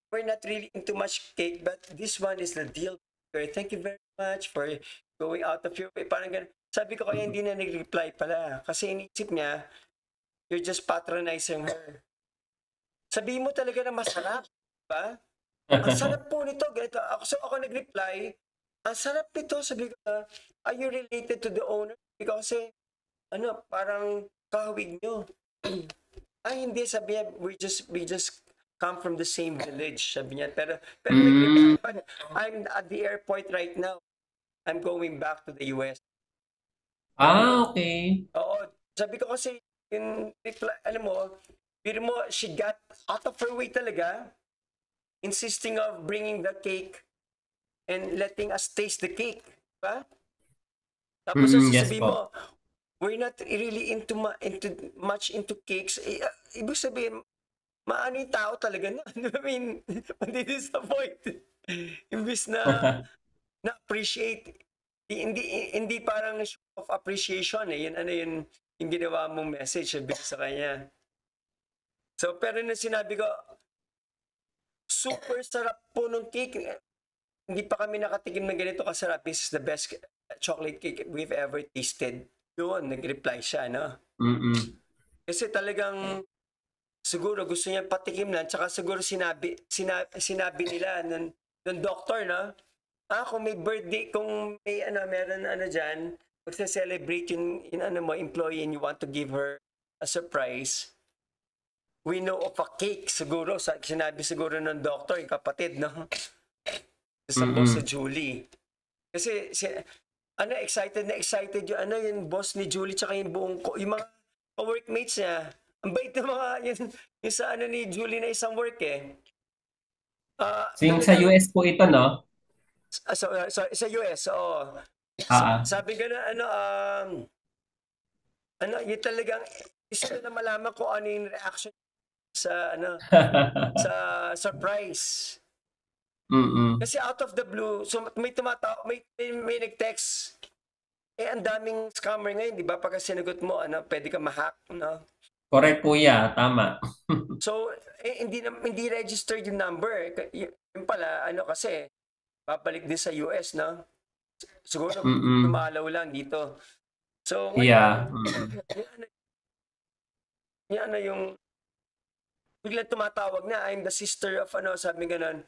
we're not really into much cake, but this one is the deal. Thank you very much for going out of your way. Parang ganun. Sabi ko kaya hindi na nag-reply pala. Kasi iniisip niya, you're just patronizing her. Sabihin mo talaga na masarap. Diba? Ang sarap po nito. Ganito. Ako nag-reply, ang sarap nito. Sabi ko are you related to the owner? Kasi, parang kahawig nyo. Ay, hindi. Sabi niya, we just come from the same village. Sabi niya. Pero nag-reply. I'm at the airport right now. I'm going back to the US. Okay. Oo. Sabi ko kasi, alam mo, she got out of her way talaga insisting of bringing the cake and letting us taste the cake. Diba? Tapos Yes sasabihin po. mo, we're not really much into cakes. Ibig sabihin, maano yung tao talaga na. I mean, mandi-disappoint. Imbis na na-appreciate. Hindi parang show of appreciation eh. Yun, yung ginawa mong message sa kanya. So, pero nung sinabi ko, super sarap po ng cake. Hindi pa kami nakatikim ng ganito kasarap. This is the best chocolate cake we've ever tasted. Doon, nag-reply siya, no? Kasi talagang, siguro gusto niya patikim lang. Tsaka siguro sinabi nila ng doctor, no? Kung may birthday, kung may meron dyan, magsa-celebrate yung employee and you want to give her a surprise, we know of a cake, siguro. Sinabi siguro ng doctor, yung kapatid, no? Sa boss sa Julie. Kasi, excited yung boss ni Julie tsaka yung mga workmates niya. Ang bait ng mga, yung sa ni Julie na isang work eh. So yung sa US po ito, no? Sa US, oo. Sabi ko na, yung talagang, isa na malaman ko ano yung reaction sa, sa surprise. Kasi out of the blue, so may nag-text, ang daming scammer ngayon, di ba? Pagka sinagot mo, pwede ka ma-hack, no? Correct po, yeah, tama. So, hindi registered yung number. Yung pala, kasi, babalik din sa US, no? Siguro, lumalaw lang dito. So, ngayon, yung biglang tumatawag na, I'm the sister of, sabi ganon.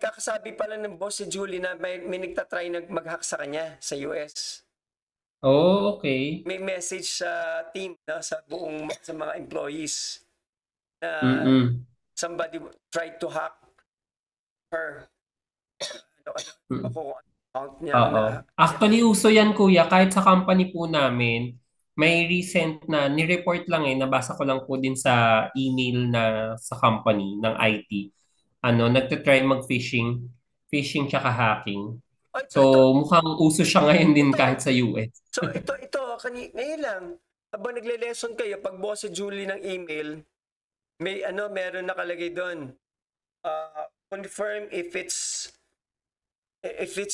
Kakasabi pa lang ng boss si Julie na may nagtatry mag-hack sa kanya sa US. Oh, okay. May message sa team, sa mga employees na somebody tried to hack her. Account niya. Actually, uso yan, kuya. Kahit sa company po namin, may recent na ni-report lang nabasa ko lang po din sa email na sa company ng IT. Nagtatry mag-phishing tsaka hacking. So, mukhang uso siya ngayon din kahit sa US. So, ngayon lang, habang nagle-lesson kayo, pag boss si Julie ng email, may meron nakalagay doon. Confirm if it's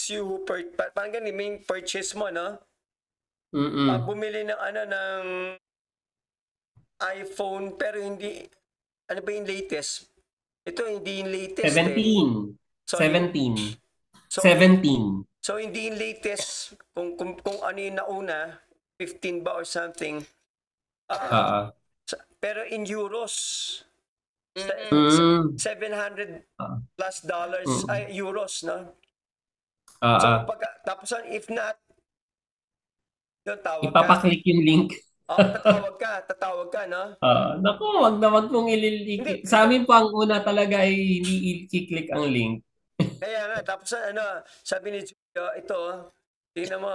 you who parang ganun, may purchase mo, no? Bumili ng ng iPhone, pero hindi, ano ba yung latest? Ito, hindi yung latest 17. So, 17. So, 17. So, hindi yung latest, kung ano yung nauna, 15 ba or something. Pero in euros, 700 plus dollars, euros, no? So, tapos if not, tawag ipapaklik yung link. tatawag ka, no? Naku, wag mong ililink. Sa amin po ang una talaga ay hindi i-click ang link. Kaya nga, tapos sabi ni Julia, ito, tingnan mo,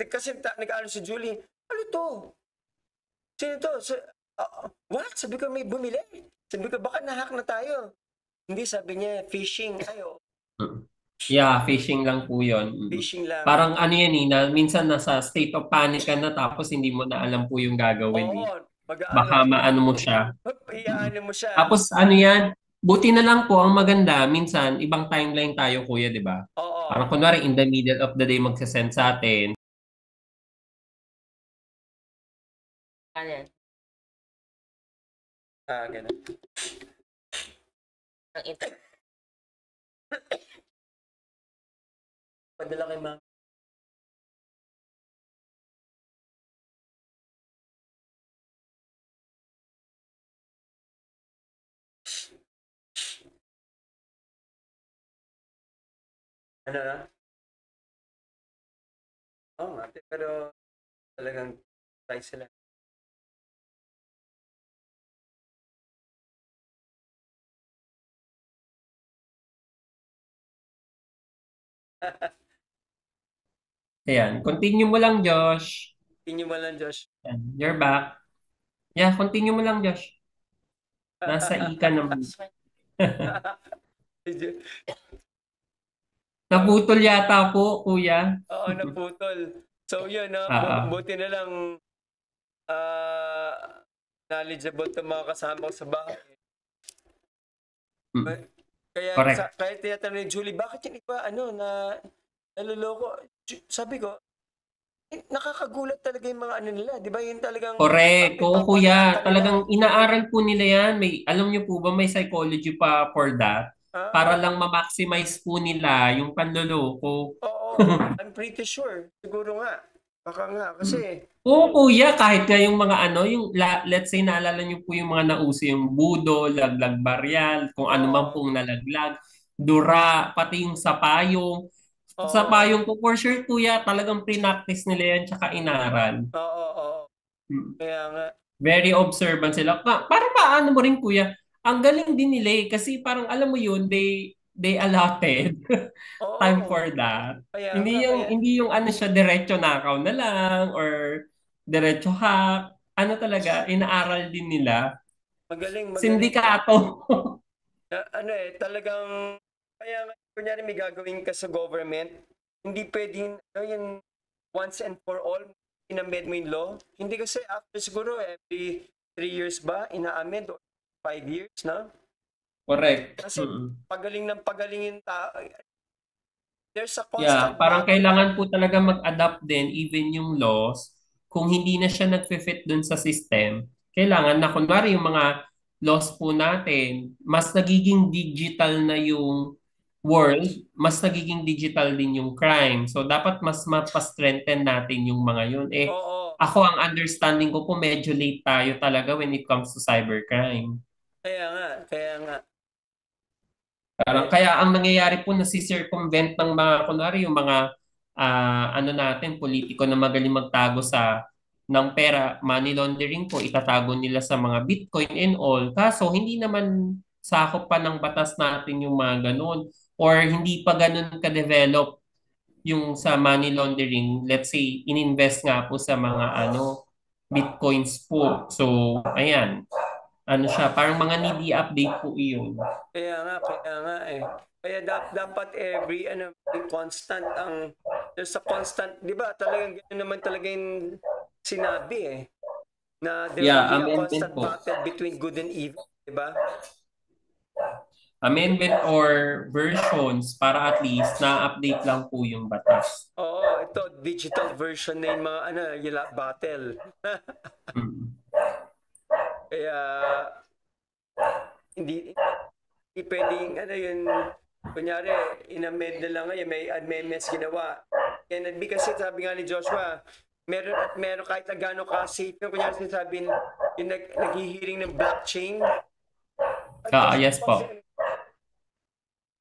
kasi nag-ano si Julie, ano to? Sino to? What? Sabi ko, may bumili. Sabi ko, baka na-hack na tayo. Hindi, sabi niya, phishing. Yeah, phishing lang po yun. Phishing lang. Parang yan na minsan nasa state of panic ka na tapos hindi mo na alam po yung gagawin. Baka maano mo siya. Iyaano mo siya. Tapos yan, buti na lang po ang maganda, minsan ibang timeline tayo, kuya, di ba? Oo. Parang kunwari in the middle of the day magsasend sa atin. Ganyan. Ganun. Ang internet. Padala kay ma'am. Ano na? Oo nga, pero talagang try sila. Ayan, continue mo lang, Josh. Continue mo lang, Josh. You're back. Yeah, continue mo lang, Josh. Nasa ika naman. Naputol yata po, kuya. Oo, naputol. So yun, Ah, buti na lang knowledgeable itong mga kasama ko sa bahay. mm, correct. Kaya tinatanong ni Julie, bakit yung iba, naluloko? Sabi ko, nakakagulat talaga yung mga ano nila, di ba? Yung talagang Correct. Oo, kuya. ipapangata nila. Talagang inaaral po nila yan. Alam niyo po ba, may psychology pa for that? Para Ah, lang ma-maximize po nila yung panloloko. oo, I'm pretty sure. Siguro nga. Baka nga, Mm. kasi, Oo, kuya, kahit nga yung mga ano, let's say naalala niyo po yung mga nauso yung budo, laglag baryal, kung ano man oo, pong nalaglag, dura, pati yung sa oo, payong ko, for sure, kuya, talagang pre-practice nila yan tsaka inaral. oo, oo. Mm. Kaya nga, Very observant sila. Parang paano mo rin, kuya, ang galing din nila kasi parang alam mo yun, they allotted time oo, for that. kaya nga, Hindi yung ano siya diretso nakaw na lang or diretso hack. Ano talaga, inaaral din nila. magaling, magaling. Sindikato. Talagang, kaya nga, kunyari may gagawin ka sa government, hindi pwedeng, yung once and for all, inamend mo yung law. Hindi kasi after siguro, every 3 years ba, ina-amend, or 5 years, na? Correct. Kasi Mm. pagaling ng pagaling yung tao, there's a Yeah, constant parang battle. kailangan po talaga mag-adapt din even yung laws. Kung hindi na siya nagfe-fit dun sa system, kailangan na kunwari yung mga laws po natin, mas nagiging digital na yung world, mas nagiging digital din yung crime. So dapat mas mapastrengthen natin yung mga yun. Oo, Ako ang understanding ko po medyo late tayo talaga when it comes to cybercrime. kaya nga, kaya nga. Parang Kaya, kaya ang nangyayari po nasi-circumvent ng mga kunwari yung mga ano natin politiko na magaling magtago ng pera, money laundering po itatago nila sa mga Bitcoin and all. Kaso hindi naman sakop pa ng batas natin yung mga ganun or hindi pa ganun ka-develop yung sa money laundering. Let's say ininvest nga po sa mga Bitcoins po. So ayan, ano siya, parang mga needy update po iyon. kaya nga eh. Kaya dapat every yung constant there's a constant, 'di ba? Talagang ganoon naman talaga yung sinabi eh, na there will Yeah, be a amendment constant po. battle between good and evil, 'di ba? Amendment or versions para at least na-update lang po yung batas. Oo, ito digital version na yung mga yung battle. Mm. Kaya hindi hindi pwedeng yun, kunyari inamend na lang ngayon, may amendments ginawa. Kaya kasi sabi nga ni Joshua, meron at meron kahit na gano'n ka-safe yung kunyari sinasabi yung naghihiring ng blockchain. Yes po.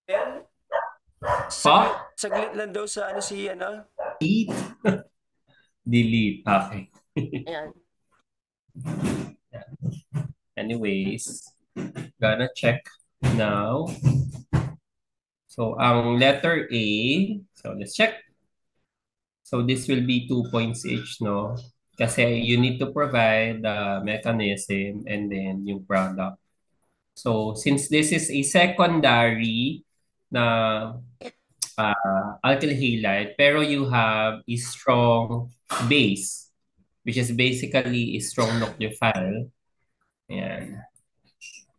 Then, Pa? saglit lang daw sa Delete. Okay. Ayan. Anyways, gonna check now. So, ang letter A. So, let's check. So, this will be 2 points each, no? Kasi you need to provide the mechanism and then yung product. So, since this is a secondary na alkyl halide, pero you have a strong base, which is basically a strong nucleophile. Ayan.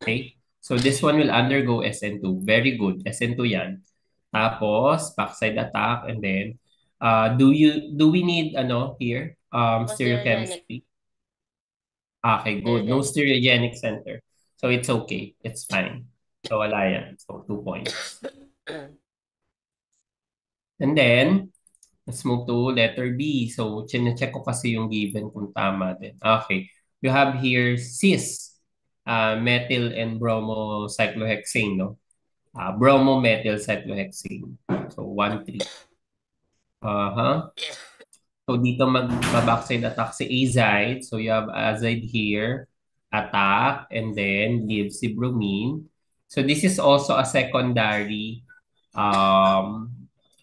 Okay? So, this one will undergo SN2. Very good. SN2 yan. Tapos, backside attack, and then, do we need, here, Stereogenic. stereochemistry? Okay, good. No stereogenic center. So, it's okay. It's fine. So, wala yan. So, 2 points. And then, let's move to letter B. So, check ko kasi yung given kung tama din. Okay. You have here cis, methyl and bromocyclohexane, no? Bromomethyl cyclohexane. So, 1, 3. So, dito mag-backside attack si azide. So, you have azide here, attack, and then leave si bromine. So, this is also a secondary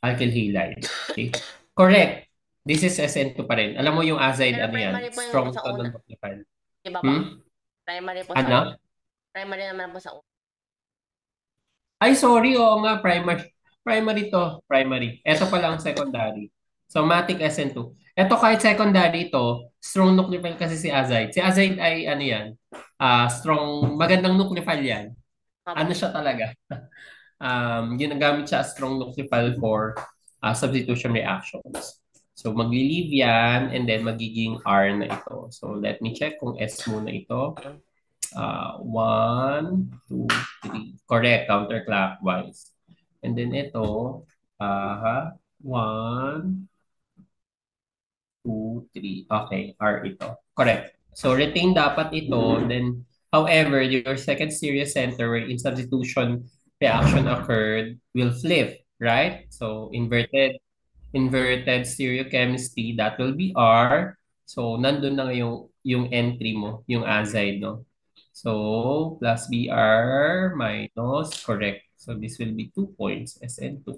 alkyl halide. Okay? Correct. This is SN2 pa rin. Alam mo yung azide, Pero ano yan? primary po yung Strong sa to una. non-nucleophile. Di ba ba? Hmm? Primary po sa Ano? una. Primary naman po sa una. Ay, sorry, oo nga, primary. Primary to, primary. Ito pa lang secondary. So, Matic SN2. Ito kahit secondary to, strong nucleophile kasi si azide. Si azide ay ano yan, strong, magandang nucleophile yan. Ano Apo. siya talaga? Ginagamit siya as strong nucleophile for substitution reactions. So, magli-leave yan and then magiging R na ito. So, let me check kung S muna ito. 1, 2, 3. Correct, counterclockwise. And then ito, 1, 2, 3. Okay, R ito. Correct. So retain dapat ito. Then, however, your second series center wherein substitution reaction occurred will flip, right? So inverted stereochemistry, that will be R. So nandun na yung entry mo, yung azide, no? So plus BR minus, correct. So this will be 2 points, SN2.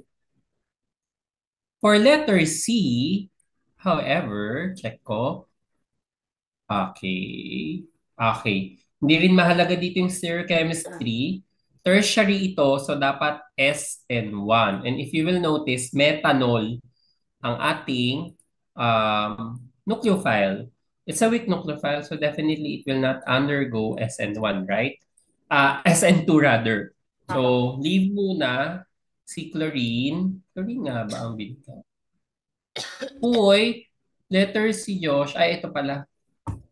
For letter C, however, check ko. Okay. Okay. Hindi rin mahalaga dito yung stereochemistry. Tertiary ito, so dapat SN1. And if you will notice, methanol ang ating nucleophile. It's a weak nucleophile, so definitely it will not undergo SN1, right? SN2 rather. So, leave muna si chlorine. Chlorine nga ba ang bigyan? Uy, letter si Josh. Ay, ito pala.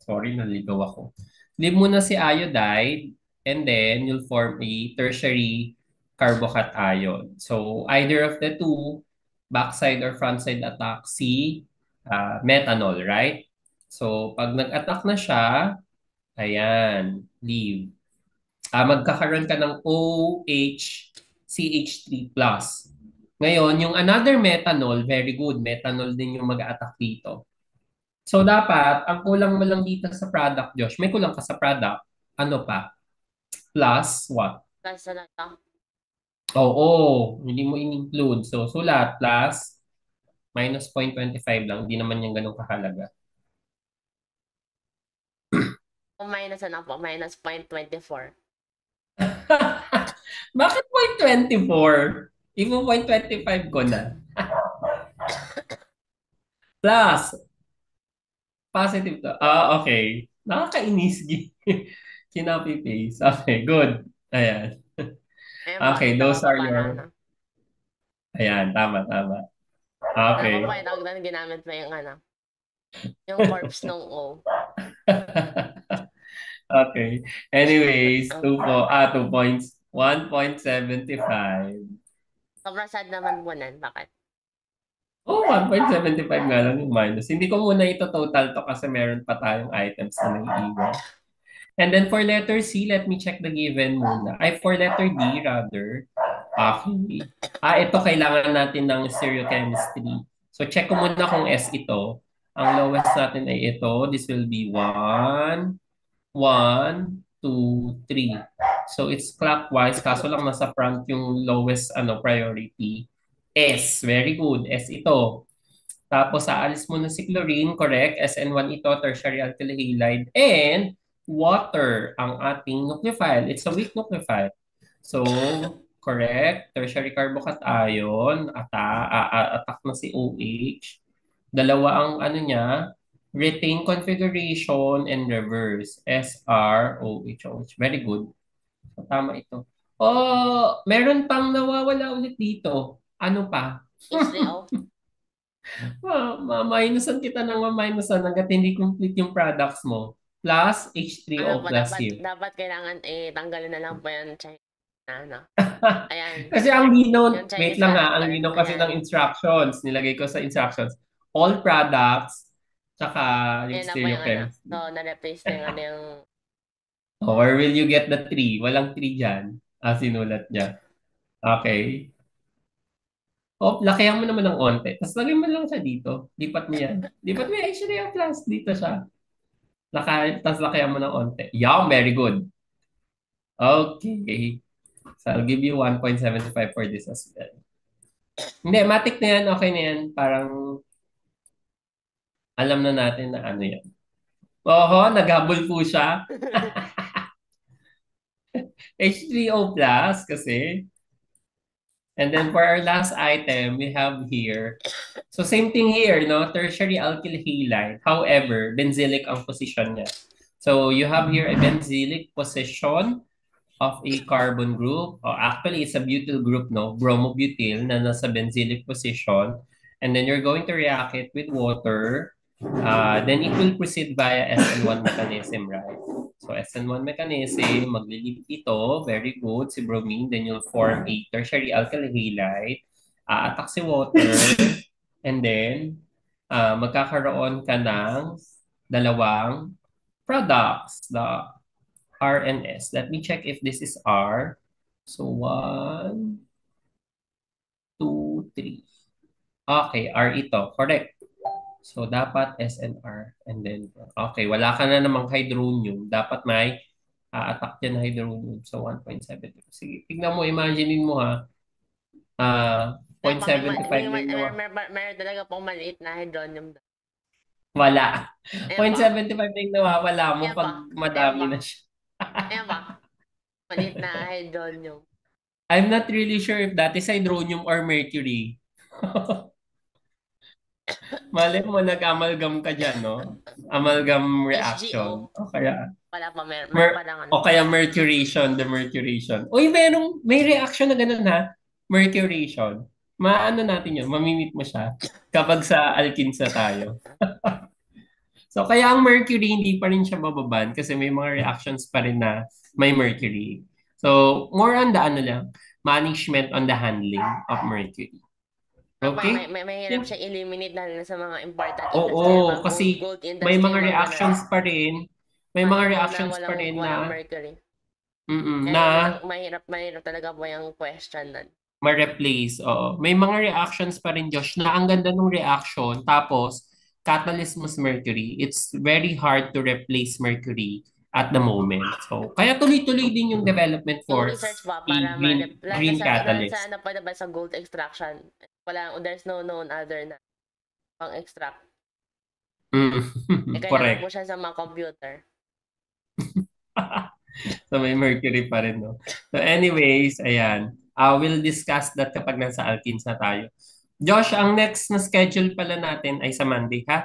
Sorry, naligaw ako. Leave muna si iodide and then you'll form a tertiary carbocation. So, either of the two, backside or frontside attack si methanol, right? So, pag nag-attack na siya, ayan, leave. Magkakaroon ka ng OHCH3+. Ngayon, yung another methanol, very good, methanol din yung mag-attack dito. So, dapat, ang kulang mo lang dito sa product, Josh, may kulang ka sa product, ano pa? Plus what? Plus na to. Oo, hindi mo in-include. So, sulat plus minus 0.25 lang. Hindi naman yung ganun kahalaga. Kung minus ano po, minus 0.24. Bakit 0.24? Even 0.25 ko na. Plus, positive to. Okay. Nakakainis. Chinapy paste. Okay, good. Ayan. Ayun po, Okay, ito those po are pala, your... ano. Ayan, tama, tama. Ano Okay. po, tawag na ginamit mo yung ano, yung corpse ng O. Okay. Anyways, 2 points. 1.75. Sobrang sad naman po nun. Bakit? Oh, 1.75 nga lang yung minus. Hindi ko muna ito total to kasi meron pa tayong items na naiiwan. And then for letter C, let me check the given muna. Ay, for letter D rather. Okay. Ito kailangan natin ng stereochemistry. So check ko muna kung S ito. Ang lowest natin ay ito. This will be 1, 2, 3. So it's clockwise, kaso lang nasa front yung lowest priority. S, very good. S ito. Tapos aalis mo na si chlorine, correct? SN1 ito, tertiary alkyl halide. And water ang ating nucleophile. It's a weak nucleophile. So, correct. Tertiary carbocation, attack na si OH. Dalawa ang ano niya, retain configuration and reverse. SROH. Very good. So, tama ito. Oh, meron pang nawawala ulit dito. Ano pa? H3O. Minusan kita ng minusan hanggat hindi complete yung products mo. Plus H3O Ano po, plus dapat kailangan tanggalin na lang po yan. Ano. Ayan. Kasi ang lino, Yung wait Chinese lang ha, ang character. lino kasi Ayan. ng instructions, nilagay ko sa instructions, all products, tsaka yung Ayan na po yung ano. stereochemistry. So, na-replace na yung ano yung... Where will you get the 3? Walang 3 dyan. Sinulat niya. Okay. Lakihan mo naman ng onte. Tapos lagyan mo lang siya dito. Lipat mo yan. Lipat mo yan. H3O plus. Dito siya. Tapos lakihan mo ng onte. Yeah, very good. Okay. So I'll give you 1.75 for this as well. Hindi, matik na yan. Okay na yan. Parang alam na natin na ano yan. Oho, naghabol po siya. H3O plus kasi And then for our last item, we have here. So same thing here, no? Tertiary alkyl halide. However, benzylic ang position niya. So you have here a benzylic position of a carbon group. Oh, actually, it's a butyl group, no? Bromobutyl na nasa benzylic position. And then you're going to react it with water. Then it will proceed via SN1 mechanism, right? So SN1 mechanism, maglilip ito, very good, si bromine. Then you'll form a tertiary alkyl halide. Attack si water. And then, magkakaroon ka ng dalawang products, the R and S. Let me check if this is R. So 1, 2, 3. Okay, R ito. Correct. So dapat S and R. And then, okay, wala ka na namang hydronium. Dapat may attack dyan na hydronium. So 1.7. Sige, tignan mo, imaginein mo ha. 0.75 din nawa. Meron talaga pong maliit na hydronium. Wala. Ayan ba? 0.75 din nawawala mo Ayan pag ba? madami Ayan ba? na siya. Ayan ba? Maliit na hydronium. I'm not really sure if that is hydronium or mercury. Malay mo, nag-amalgam ka dyan, no? Amalgam reaction. SGO. O kaya, Wala pa, meron mer- pa lang ano. o kaya mercuration, the mercuration. Uy, may reaction na ganun ha? Mercuration. Maano natin yun, mamimit mo siya kapag sa alkenes na tayo. So, kaya ang mercury, hindi pa rin siya mababan kasi may mga reactions pa rin na may mercury. So, more on the ano lang, management on the handling of mercury. Okay? Mahirap siya eliminate na sa mga important Oo, kasi gold industry. may mga reactions pa rin. May mga reactions pa rin walang na mercury. na Mahirap talaga po yung question nun. ma-replace. Oo. May mga reactions pa rin, Josh, na ang ganda ng reaction. Tapos, catalyst mo sa mercury. It's very hard to replace mercury at the moment. So, kaya tuloy-tuloy din yung development for Yung research ba a para green catalyst. sa ano pa ba sa gold extraction? There's no known other na pang extract. Kaya Correct. po siya sa mga computer. So, may mercury pa rin, no? So, anyways, ayan. We'll discuss that kapag nasa alkenes na tayo. Josh, ang next na schedule pala natin ay sa Monday, ha?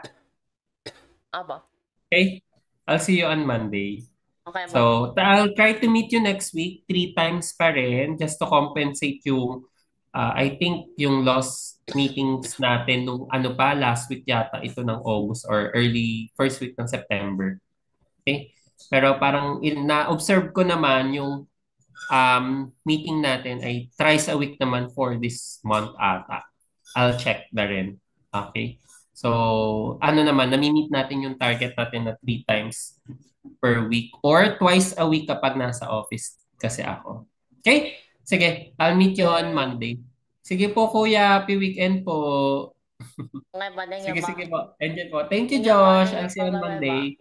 Aba. Okay? I'll see you on Monday. Okay ba? So, I'll try to meet you next week 3 times pa rin just to compensate yung I think yung lost meetings natin nung ano pa, last week yata ito ng August or early first week ng September. Okay? Pero parang na-observe ko naman yung meeting natin ay thrice a week naman for this month ata. I'll check na rin. Okay? So, ano naman, nami-meet natin yung target natin na 3 times per week or twice a week kapag nasa office kasi ako. Okay? Sige, I'll meet you on Monday. Sige po, Kuya. Happy weekend po. Okay ba? Sige po. Enjoy po. Thank you, Josh. I'll see you on Monday.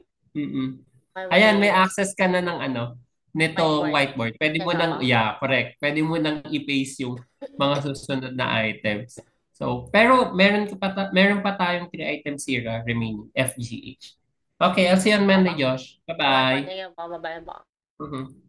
Ayan, may access ka na ng ano, nito whiteboard. Pwede mo nang, correct. Pwede mo nang i-paste yung mga susunod na items. So, pero meron pa tayong 3 items here remaining, FGH. Okay, I'll see you on Monday, Josh. Bye-bye. Bye-bye.